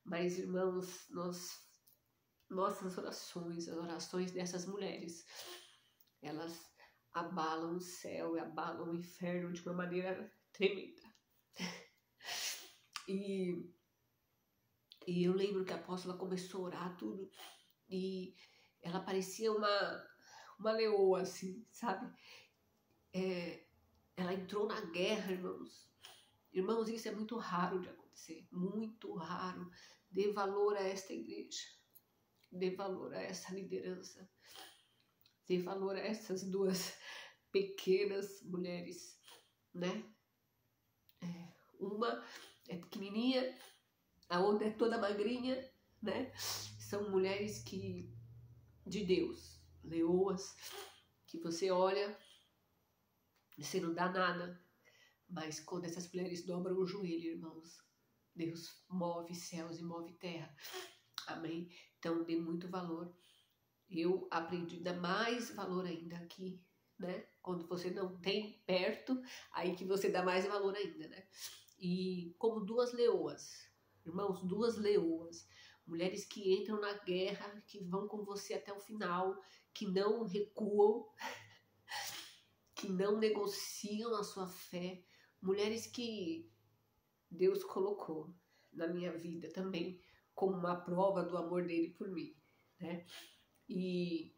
Mas, irmãos, nossas orações, as orações dessas mulheres, elas abalam o céu e abalam o inferno de uma maneira tremenda. E eu lembro que a apóstola começou a orar tudo e ela parecia uma leoa, assim, sabe? Ela entrou na guerra, irmãos. Irmãos, isso é muito raro de acontecer, muito raro. Dê valor a esta igreja, dê valor a essa liderança, dê valor a essas duas pequenas mulheres, né? Uma é pequenininha, a outra é toda magrinha, né? São mulheres de Deus, leoas, que você olha, você não dá nada, mas quando essas mulheres dobram o joelho, irmãos, Deus move céus e move terra. Amém? Então dê muito valor. Eu aprendi a dar mais valor ainda aqui, né? Quando você não tem perto, aí que você dá mais valor ainda, né? E como duas leoas, irmãos, duas leoas, mulheres que entram na guerra, que vão com você até o final, que não recuam, que não negociam a sua fé, mulheres que Deus colocou na minha vida também como uma prova do amor dele por mim, né? E,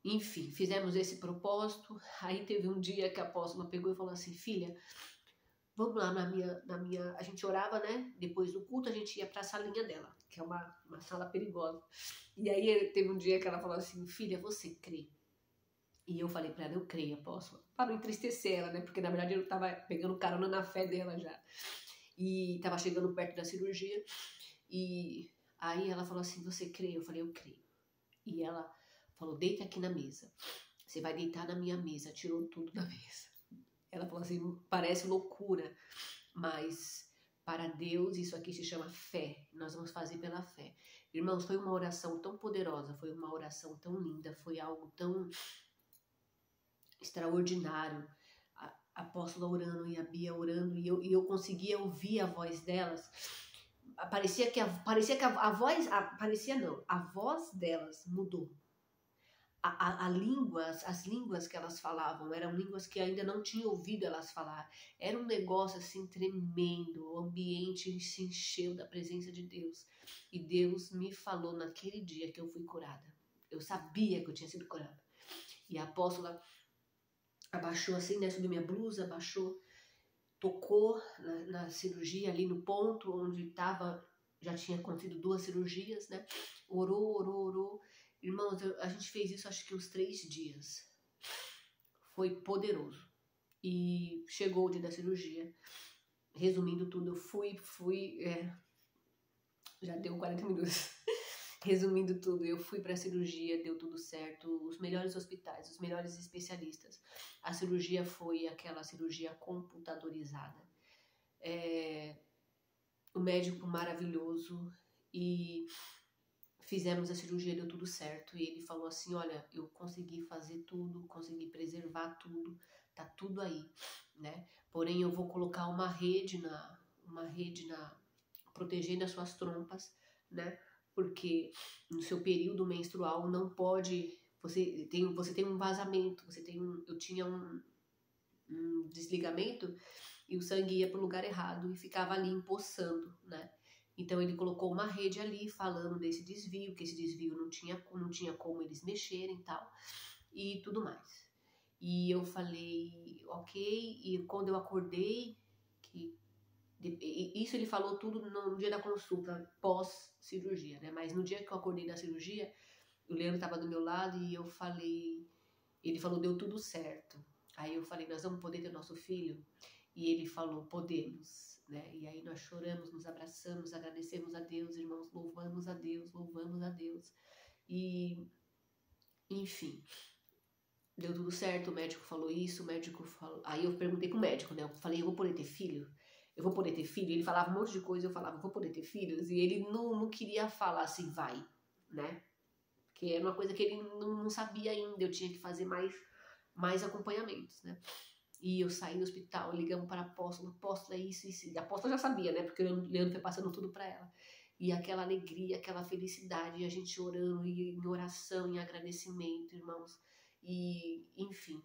enfim, fizemos esse propósito. Aí teve um dia que a apóstola pegou e falou assim, filha, vamos lá na minha... A gente orava, né? Depois do culto a gente ia para a salinha dela, que é uma sala perigosa. E aí teve um dia que ela falou assim, filha, você crê? E eu falei para ela, eu creio, apóstola. Para não entristecer ela, né? Porque na verdade eu tava pegando carona na fé dela já. E tava chegando perto da cirurgia. E aí ela falou assim, você crê? Eu falei, eu creio. E ela falou, deita aqui na mesa. Você vai deitar na minha mesa. Tirou tudo da mesa. Ela falou assim, parece loucura, mas para Deus isso aqui se chama fé. nós vamos fazer pela fé. Irmãos, foi uma oração tão poderosa, foi uma oração tão linda, foi algo tão extraordinário. A apóstola orando e a Bia orando, e eu conseguia ouvir a voz delas. Parecia que a voz, parecia não, a voz delas mudou. As línguas que elas falavam eram línguas que ainda não tinha ouvido elas falar. Era um negócio assim tremendo, o ambiente se encheu da presença de Deus. E Deus me falou naquele dia que eu fui curada. Eu sabia que eu tinha sido curada. E a apóstola abaixou assim, né, subiu minha blusa, abaixou, tocou na cirurgia ali no ponto onde estava, já tinha acontecido 2 cirurgias, né? Orou. Irmãos, a gente fez isso acho que uns 3 dias. Foi poderoso. E chegou o dia da cirurgia. Resumindo tudo, eu fui, já deu 40 minutos. Resumindo tudo, eu fui para a cirurgia, deu tudo certo. Os melhores hospitais, os melhores especialistas. A cirurgia foi aquela cirurgia computadorizada. O médico maravilhoso, e fizemos a cirurgia, deu tudo certo, e ele falou assim, olha, eu consegui fazer tudo, consegui preservar tudo, tá tudo aí, né? Porém, eu vou colocar uma rede protegendo as suas trompas, né? Porque no seu período menstrual não pode, você tem um vazamento, eu tinha um desligamento, e o sangue ia para o lugar errado e ficava ali empoçando, né? Então ele colocou uma rede ali falando desse desvio, que esse desvio não tinha como eles mexerem e tal, e tudo mais. E eu falei, ok, e quando eu acordei, isso ele falou tudo no dia da consulta, pós-cirurgia, né? Mas no dia que eu acordei da cirurgia, o Leandro estava do meu lado e eu falei, ele falou, deu tudo certo. Aí eu falei, nós vamos poder ter nosso filho? E ele falou, podemos, né? E aí nós choramos, nos abraçamos, agradecemos a Deus, irmãos, louvamos a Deus. E, enfim, deu tudo certo, o médico falou isso, Aí eu perguntei pro médico, né? Eu falei, eu vou poder ter filho? Eu vou poder ter filho? Ele falava um monte de coisa, eu falava, eu vou poder ter filhos? E ele não queria falar assim, vai, né? Porque era uma coisa que ele não sabia ainda, eu tinha que fazer mais acompanhamentos, né? E eu saí do hospital, ligamos para a apóstola, é isso. E a apóstola já sabia, né? Porque o Leandro foi passando tudo para ela. E aquela alegria, aquela felicidade, e a gente orando, e em oração, em agradecimento, irmãos. E, enfim,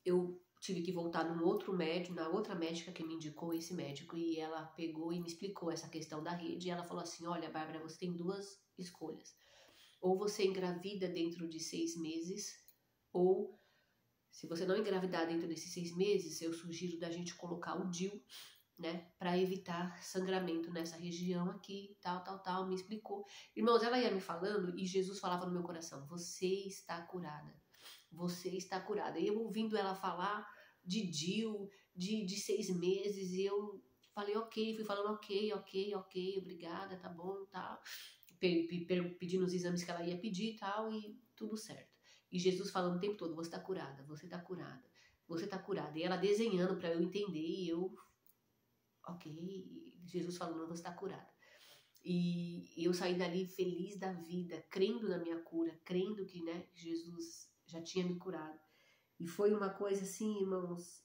eu tive que voltar num outro médico, na outra médica que me indicou esse médico, e ela pegou e me explicou essa questão da rede, e ela falou assim, olha, Bárbara, você tem 2 escolhas. Ou você engravida dentro de 6 meses, ou se você não engravidar dentro desses 6 meses, eu sugiro da gente colocar o DIU, né, para evitar sangramento nessa região aqui, tal, me explicou. Irmãos, ela ia me falando e Jesus falava no meu coração, você está curada, você está curada. E eu ouvindo ela falar de DIU, de 6 meses, e eu falei ok, fui falando ok, obrigada, tá bom, tal. Pedindo os exames que ela ia pedir e tal, e tudo certo. E Jesus falando o tempo todo, você está curada, você está curada, você está curada. E ela desenhando para eu entender, e eu, ok, Jesus falando, você está curada. E eu saí dali feliz da vida, crendo na minha cura, crendo que, né, Jesus já tinha me curado. E foi uma coisa assim, irmãos,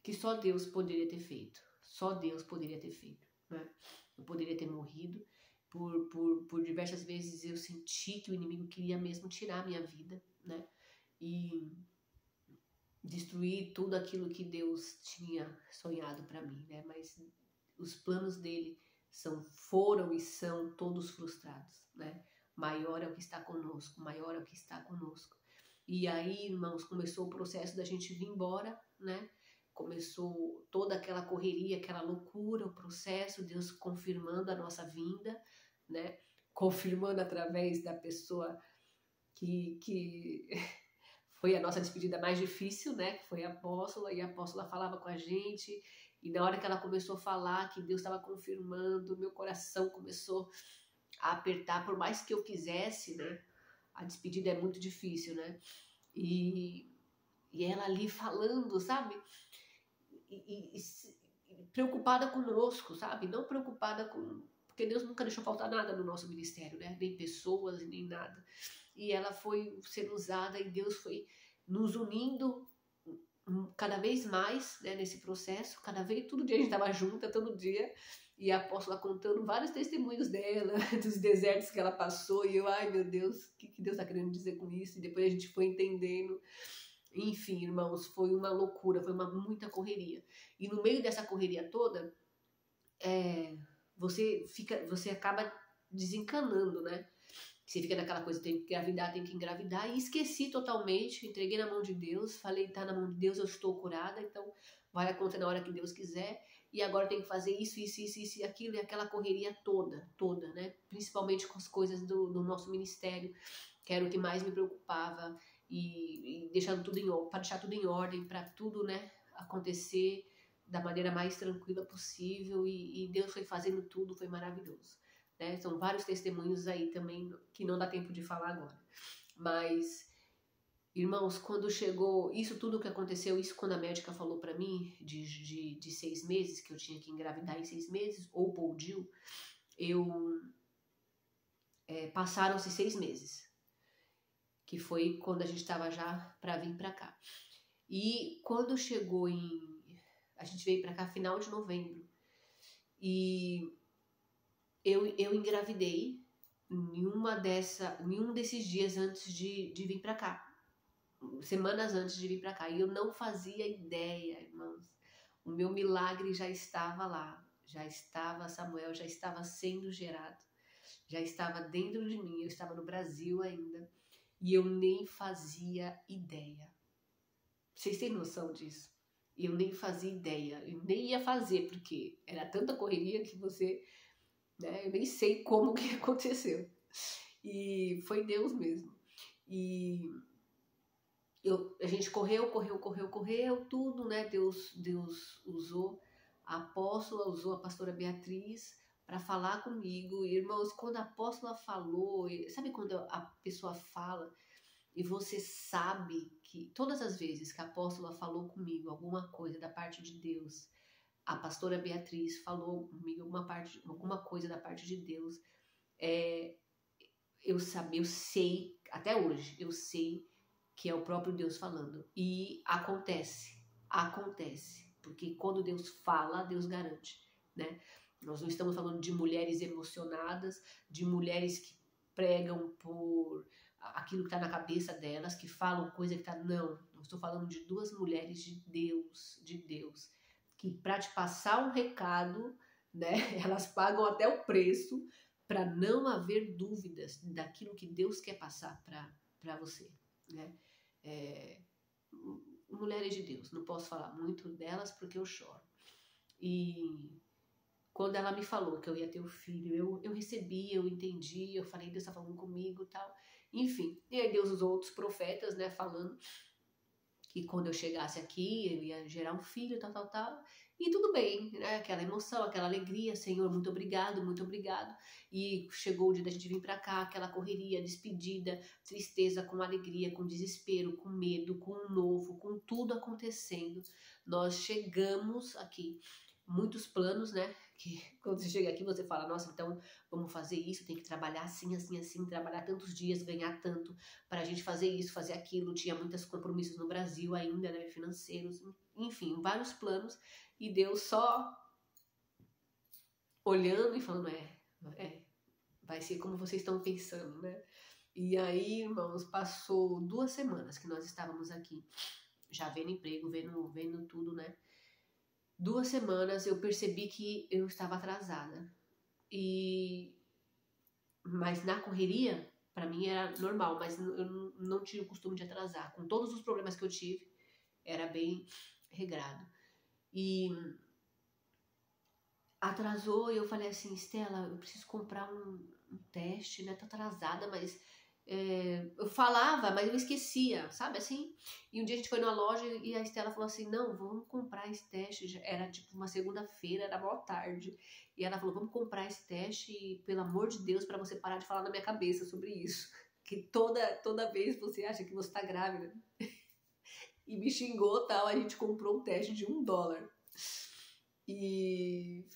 que só Deus poderia ter feito. Só Deus poderia ter feito, né? Eu poderia ter morrido. Por diversas vezes eu senti que o inimigo queria mesmo tirar a minha vida, né? E destruir tudo aquilo que Deus tinha sonhado para mim, né? Mas os planos dele foram e são todos frustrados, né? Maior é o que está conosco, maior é o que está conosco. E aí, irmãos, começou o processo da gente vir embora, né? Começou toda aquela correria, aquela loucura, o processo, Deus confirmando a nossa vinda, né? Confirmando através da pessoa que foi a nossa despedida mais difícil, né? Que foi a apóstola, e a apóstola falava com a gente, e na hora que ela começou a falar que Deus estava confirmando, meu coração começou a apertar, por mais que eu quisesse, né? A despedida é muito difícil, né? E ela ali falando, sabe? preocupada conosco, sabe? Não preocupada com... Porque Deus nunca deixou faltar nada no nosso ministério, né? Nem pessoas, nem nada. E ela foi sendo usada e Deus foi nos unindo cada vez mais, né, nesse processo. Cada vez, todo dia a gente estava junta, todo dia. E a apóstola contando vários testemunhos dela, dos desertos que ela passou. E eu, ai meu Deus, o que Deus está querendo dizer com isso? E depois a gente foi entendendo. Enfim, irmãos, foi uma loucura, foi muita correria. E no meio dessa correria toda, você acaba desencanando, né? Você fica naquela coisa, tem que engravidar. E esqueci totalmente, entreguei na mão de Deus, falei, tá na mão de Deus, eu estou curada, então vai acontecer na hora que Deus quiser. E agora tem que fazer isso e aquilo, e aquela correria toda, né? Principalmente com as coisas do nosso ministério, que era o que mais me preocupava. E deixando tudo para deixar tudo em ordem, para tudo, né, acontecer da maneira mais tranquila possível. E Deus foi fazendo tudo, foi maravilhoso. Né? São vários testemunhos aí também que não dá tempo de falar agora. Mas, irmãos, quando chegou isso tudo que aconteceu, isso quando a médica falou pra mim de 6 meses, que eu tinha que engravidar em 6 meses, ou pôr o DIU, passaram-se 6 meses, que foi quando a gente estava já pra vir pra cá. E quando chegou a gente veio pra cá final de novembro, e eu engravidei em um desses dias antes de vir pra cá. Semanas antes de vir pra cá. E eu não fazia ideia, irmãos. O meu milagre já estava lá. Samuel já estava sendo gerado. Já estava dentro de mim. Eu estava no Brasil ainda. E eu nem fazia ideia. Vocês têm noção disso? Eu nem fazia ideia. Eu nem ia fazer, porque era tanta correria que você... né? Eu nem sei como que aconteceu. E foi Deus mesmo. E a gente correu, tudo, né? Deus usou a apóstola, usou a pastora Beatriz para falar comigo. E, irmãos, quando a apóstola falou, sabe quando a pessoa fala e você sabe que todas as vezes que a apóstola falou comigo alguma coisa da parte de Deus, a pastora Beatriz falou comigo alguma coisa da parte de Deus, eu sei, até hoje, eu sei que é o próprio Deus falando. E acontece, porque quando Deus fala, Deus garante, né? Nós não estamos falando de mulheres emocionadas, de mulheres que pregam por aquilo que está na cabeça delas, que falam coisa que está... Não, eu estou falando de 2 mulheres de Deus, que para te passar um recado, né, elas pagam até o preço para não haver dúvidas daquilo que Deus quer passar para você, né? Mulheres de Deus, não posso falar muito delas porque eu choro. E quando ela me falou que eu ia ter o filho, eu recebi, eu entendi, eu falei, Deus está falando comigo e tal. Enfim, e aí Deus usou outros profetas, né, falando que quando eu chegasse aqui, eu ia gerar um filho, tal. E tudo bem, né? Aquela emoção, aquela alegria, Senhor, muito obrigado. E chegou o dia da gente vir pra cá, aquela correria, despedida, tristeza com alegria, com desespero, com medo, com o novo, com tudo acontecendo. Nós chegamos aqui, muitos planos, né? Que quando você chega aqui você fala, nossa, então vamos fazer isso, tem que trabalhar assim, trabalhar tantos dias, ganhar tanto para a gente fazer isso, fazer aquilo. Tinha muitos compromissos no Brasil ainda, né? Financeiros, enfim, vários planos. E Deus só olhando e falando, vai ser como vocês estão pensando, né? E aí, irmãos, passou 2 semanas que nós estávamos aqui, já vendo emprego, vendo tudo, né? 2 semanas eu percebi que eu estava atrasada. Mas na correria, para mim era normal, mas eu não tinha o costume de atrasar. Com todos os problemas que eu tive, era bem regrado. E atrasou e eu falei assim, Estela, eu preciso comprar um teste, né? Tô atrasada, mas eu falava, mas eu esquecia, sabe assim? E um dia a gente foi numa loja e a Estela falou assim, não, vamos comprar esse teste. Era tipo uma segunda-feira, era mó tarde. E ela falou, vamos comprar esse teste, pelo amor de Deus, para você parar de falar na minha cabeça sobre isso. Que toda vez você acha que você tá grávida. E me xingou, tal, a gente comprou um teste de $1. E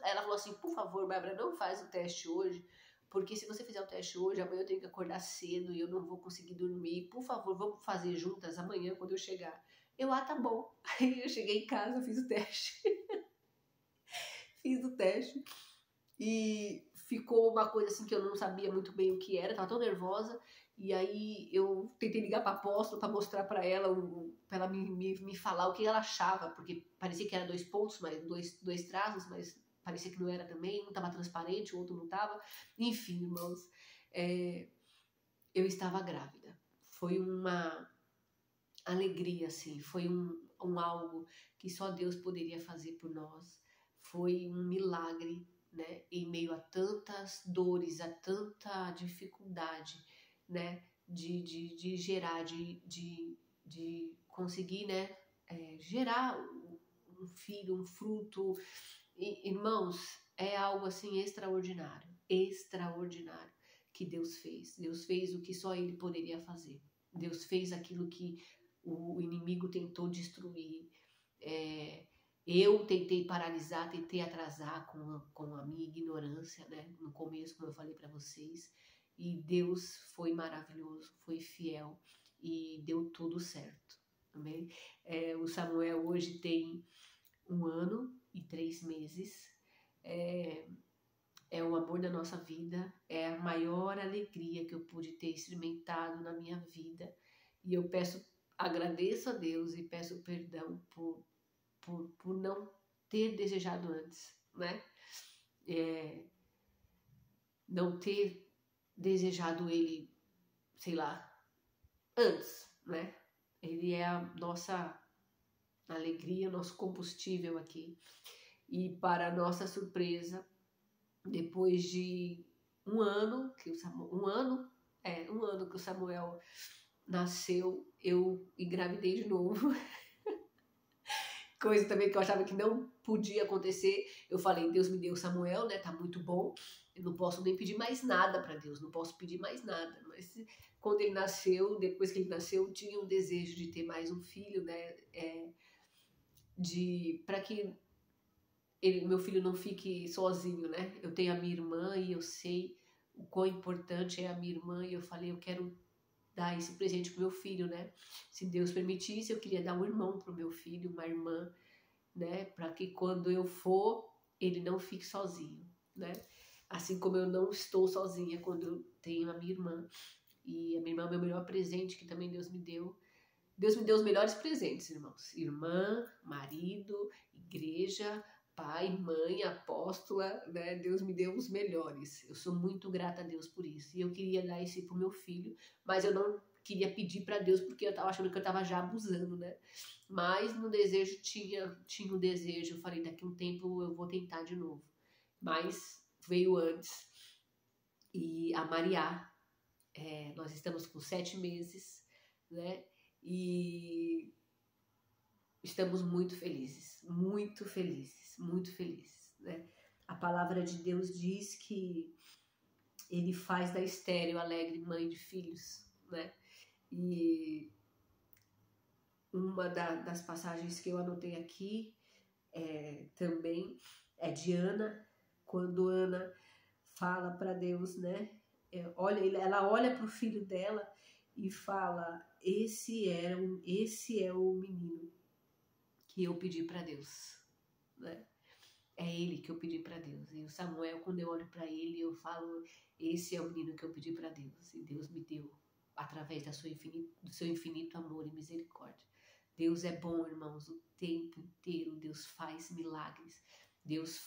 ela falou assim, por favor, Bárbara, não faz o teste hoje, porque se você fizer o teste hoje, amanhã eu tenho que acordar cedo e eu não vou conseguir dormir. Por favor, vamos fazer juntas amanhã quando eu chegar. Tá bom. Aí eu cheguei em casa, fiz o teste. Fiz o teste e ficou uma coisa assim que eu não sabia muito bem o que era, tava tão nervosa. E aí eu tentei ligar para a apóstola para mostrar para ela, para ela me falar o que ela achava, porque parecia que era 2 pontos, mas dois traços, mas parecia que não era também, um estava transparente, o outro não estava. Enfim, irmãos, eu estava grávida. Foi uma alegria, assim, foi um algo que só Deus poderia fazer por nós. Foi um milagre, né? Em meio a tantas dores, a tanta dificuldade, né? De gerar, de conseguir, né? Gerar um filho, um fruto. Irmãos, é algo assim extraordinário, extraordinário que Deus fez. Deus fez o que só Ele poderia fazer. Deus fez aquilo que o inimigo tentou destruir. Eu tentei paralisar, tentei atrasar com a minha ignorância, né? No começo, como eu falei para vocês. E Deus foi maravilhoso, foi fiel e deu tudo certo. Amém? O Samuel hoje tem 1 ano e 3 meses. É o amor da nossa vida, é a maior alegria que eu pude ter experimentado na minha vida. E eu agradeço a Deus e peço perdão por não ter desejado antes, né? Não ter desejado ele, sei lá, antes, né? Ele é a nossa alegria, nosso combustível aqui. E para a nossa surpresa, depois de 1 ano que um ano que o Samuel nasceu, eu engravidei de novo. Coisa também que eu achava que não podia acontecer. Eu falei, Deus me deu Samuel, né? Tá muito bom. Eu não posso nem pedir mais nada para Deus, não posso pedir mais nada. Mas quando ele nasceu, depois que ele nasceu, eu tinha um desejo de ter mais um filho, né? Para que meu filho não fique sozinho, né? Eu tenho a minha irmã e eu sei o quão importante é a minha irmã. E eu falei, eu quero dar esse presente pro meu filho, né? Se Deus permitisse, eu queria dar um irmão pro meu filho, uma irmã, né? Para que quando eu for, ele não fique sozinho, né? Assim como eu não estou sozinha quando eu tenho a minha irmã. E a minha irmã é o meu melhor presente que também Deus me deu. Deus me deu os melhores presentes, irmãos. Irmã, marido, igreja, pai, mãe, apóstola, né? Deus me deu os melhores. Eu sou muito grata a Deus por isso. E eu queria dar esse pro meu filho, mas eu não queria pedir para Deus porque eu tava achando que eu tava já abusando, né? Mas no desejo tinha um desejo. Eu falei, daqui a um tempo eu vou tentar de novo. Mas veio antes. E a Maria, nós estamos com 7 meses, né? E estamos muito felizes, muito felizes, muito felizes, né? A palavra de Deus diz que ele faz da estéril alegre mãe de filhos, né? E uma das passagens que eu anotei aqui também é de Ana, quando Ana fala para Deus, né? Ela olha para o filho dela e fala, esse é o menino que eu pedi para Deus, né? É ele que eu pedi para Deus. E o Samuel, quando eu olho para ele, eu falo, esse é o menino que eu pedi para Deus. E Deus me deu, através do seu infinito amor e misericórdia. Deus é bom, irmãos, o tempo inteiro. Deus faz milagres. Deus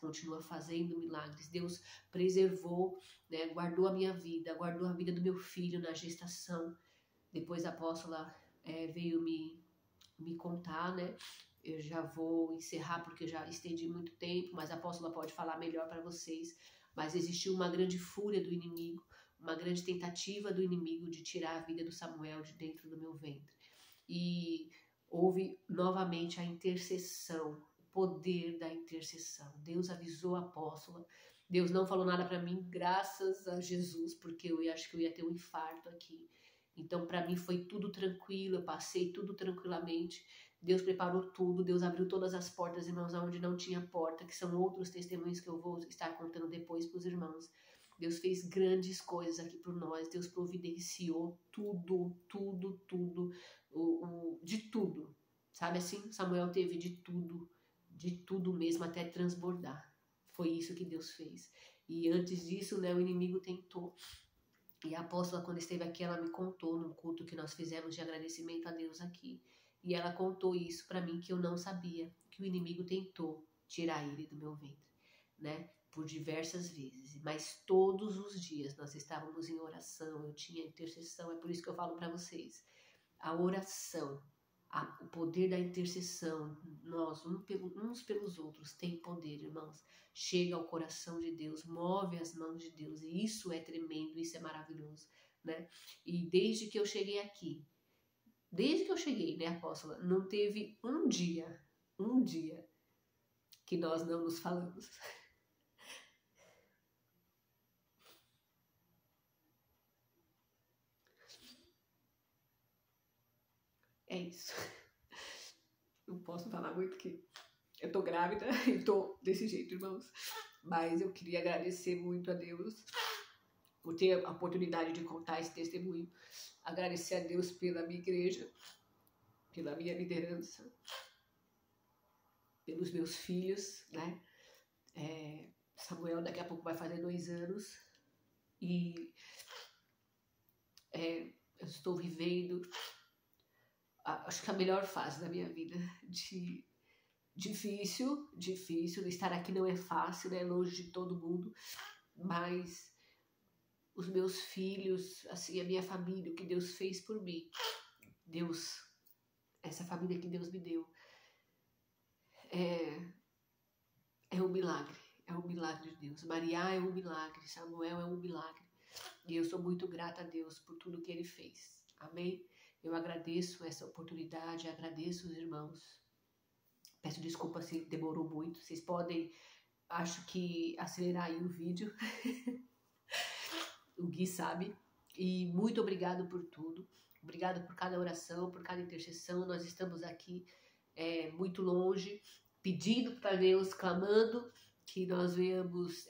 continua fazendo milagres. Deus preservou, né, guardou a minha vida, guardou a vida do meu filho na gestação. Depois a apóstola veio me contar, né? Eu já vou encerrar porque eu já estendi muito tempo, mas a apóstola pode falar melhor para vocês. Mas existiu uma grande fúria do inimigo, uma grande tentativa do inimigo de tirar a vida do Samuel de dentro do meu ventre. E houve novamente a intercessão, o poder da intercessão. Deus avisou a apóstola. Deus não falou nada para mim, graças a Jesus, porque eu acho que eu ia ter um infarto aqui. Então, para mim foi tudo tranquilo, eu passei tudo tranquilamente. Deus preparou tudo, Deus abriu todas as portas, irmãos, onde não tinha porta, que são outros testemunhos que eu vou estar contando depois para os irmãos. Deus fez grandes coisas aqui por nós, Deus providenciou tudo, tudo, tudo, de tudo. Sabe assim? Samuel teve de tudo mesmo, até transbordar. Foi isso que Deus fez. E antes disso, né, o inimigo tentou. E a apóstola, quando esteve aqui, ela me contou num culto que nós fizemos de agradecimento a Deus aqui. E ela contou isso para mim, que eu não sabia, que o inimigo tentou tirar ele do meu ventre, né? Por diversas vezes. Mas todos os dias nós estávamos em oração, eu tinha intercessão. É por isso que eu falo para vocês. A oração, o poder da intercessão, nós uns pelos outros, tem poder, irmãos. Chega ao coração de Deus, move as mãos de Deus, e isso é tremendo, isso é maravilhoso, né? E desde que eu cheguei aqui, né, apóstola, não teve um dia que nós não nos falamos. É isso. Não posso falar muito porque eu tô grávida e tô desse jeito, irmãos. Mas eu queria agradecer muito a Deus por ter a oportunidade de contar esse testemunho. Agradecer a Deus pela minha igreja, pela minha liderança, pelos meus filhos, né? Samuel daqui a pouco vai fazer 2 anos e eu estou vivendo, acho que a melhor fase da minha vida. Difícil, estar aqui não é fácil, né? Longe de todo mundo, mas os meus filhos, assim, a minha família, o que Deus fez por mim, essa família que Deus me deu, é um milagre de Deus. Maria é um milagre, Samuel é um milagre, e eu sou muito grata a Deus por tudo que Ele fez, amém? Eu agradeço essa oportunidade, agradeço os irmãos, peço desculpa se demorou muito, vocês podem, acho que, acelerar aí o vídeo, o Gui sabe, e muito obrigado por tudo, obrigado por cada oração, por cada intercessão. Nós estamos aqui muito longe, pedindo para Deus, clamando que nós venhamos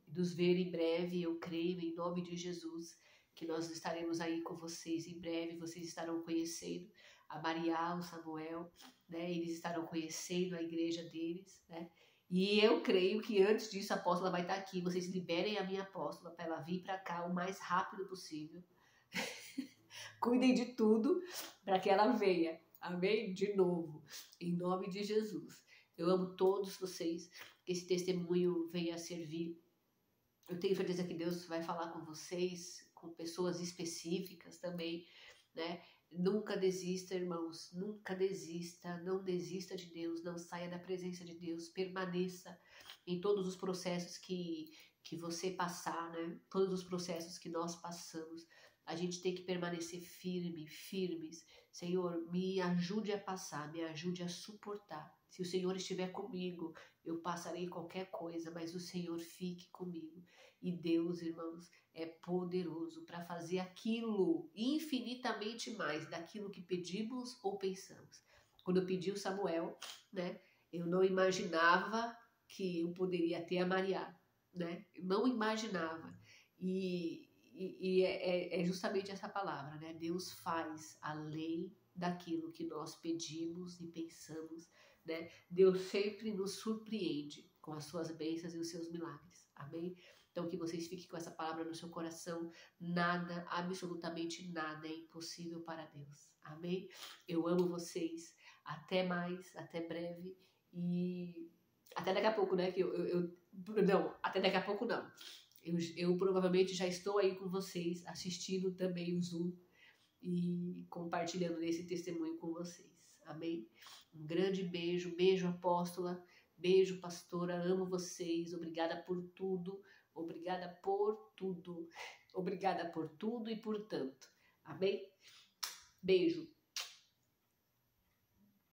nos ver em breve. Eu creio em nome de Jesus que nós estaremos aí com vocês em breve. Vocês estarão conhecendo a Maria, o Samuel, né? Eles estarão conhecendo a igreja deles, né? E eu creio que antes disso a apóstola vai estar aqui. Vocês liberem a minha apóstola para ela vir para cá o mais rápido possível. Cuidem de tudo para que ela venha. Amém? De novo, em nome de Jesus. Eu amo todos vocês, que esse testemunho venha a servir. Eu tenho certeza que Deus vai falar com vocês, com pessoas específicas também, né? Nunca desista, irmãos, nunca desista, não desista de Deus, não saia da presença de Deus, permaneça em todos os processos que você passar, né? Todos os processos que nós passamos. A gente tem que permanecer firmes. Senhor, me ajude a passar, me ajude a suportar. Se o Senhor estiver comigo, eu passarei qualquer coisa, mas o Senhor fique comigo. E Deus, irmãos, é poderoso para fazer aquilo infinitamente mais daquilo que pedimos ou pensamos. Quando eu pedi o Samuel, né, eu não imaginava que eu poderia ter a Maria, né? Eu não imaginava. E é justamente essa palavra, né? Deus faz além daquilo que nós pedimos e pensamos, né? Deus sempre nos surpreende com as suas bênçãos e os seus milagres, amém? Então que vocês fiquem com essa palavra no seu coração. Nada, absolutamente nada é impossível para Deus, amém? Eu amo vocês, até mais, até breve e até daqui a pouco, né? Não, até daqui a pouco não. Eu provavelmente já estou aí com vocês, assistindo também o Zoom e compartilhando esse testemunho com vocês. Amém? Um grande beijo, beijo apóstola, beijo pastora, amo vocês, obrigada por tudo, obrigada por tudo, obrigada por tudo e por tanto. Amém? Beijo.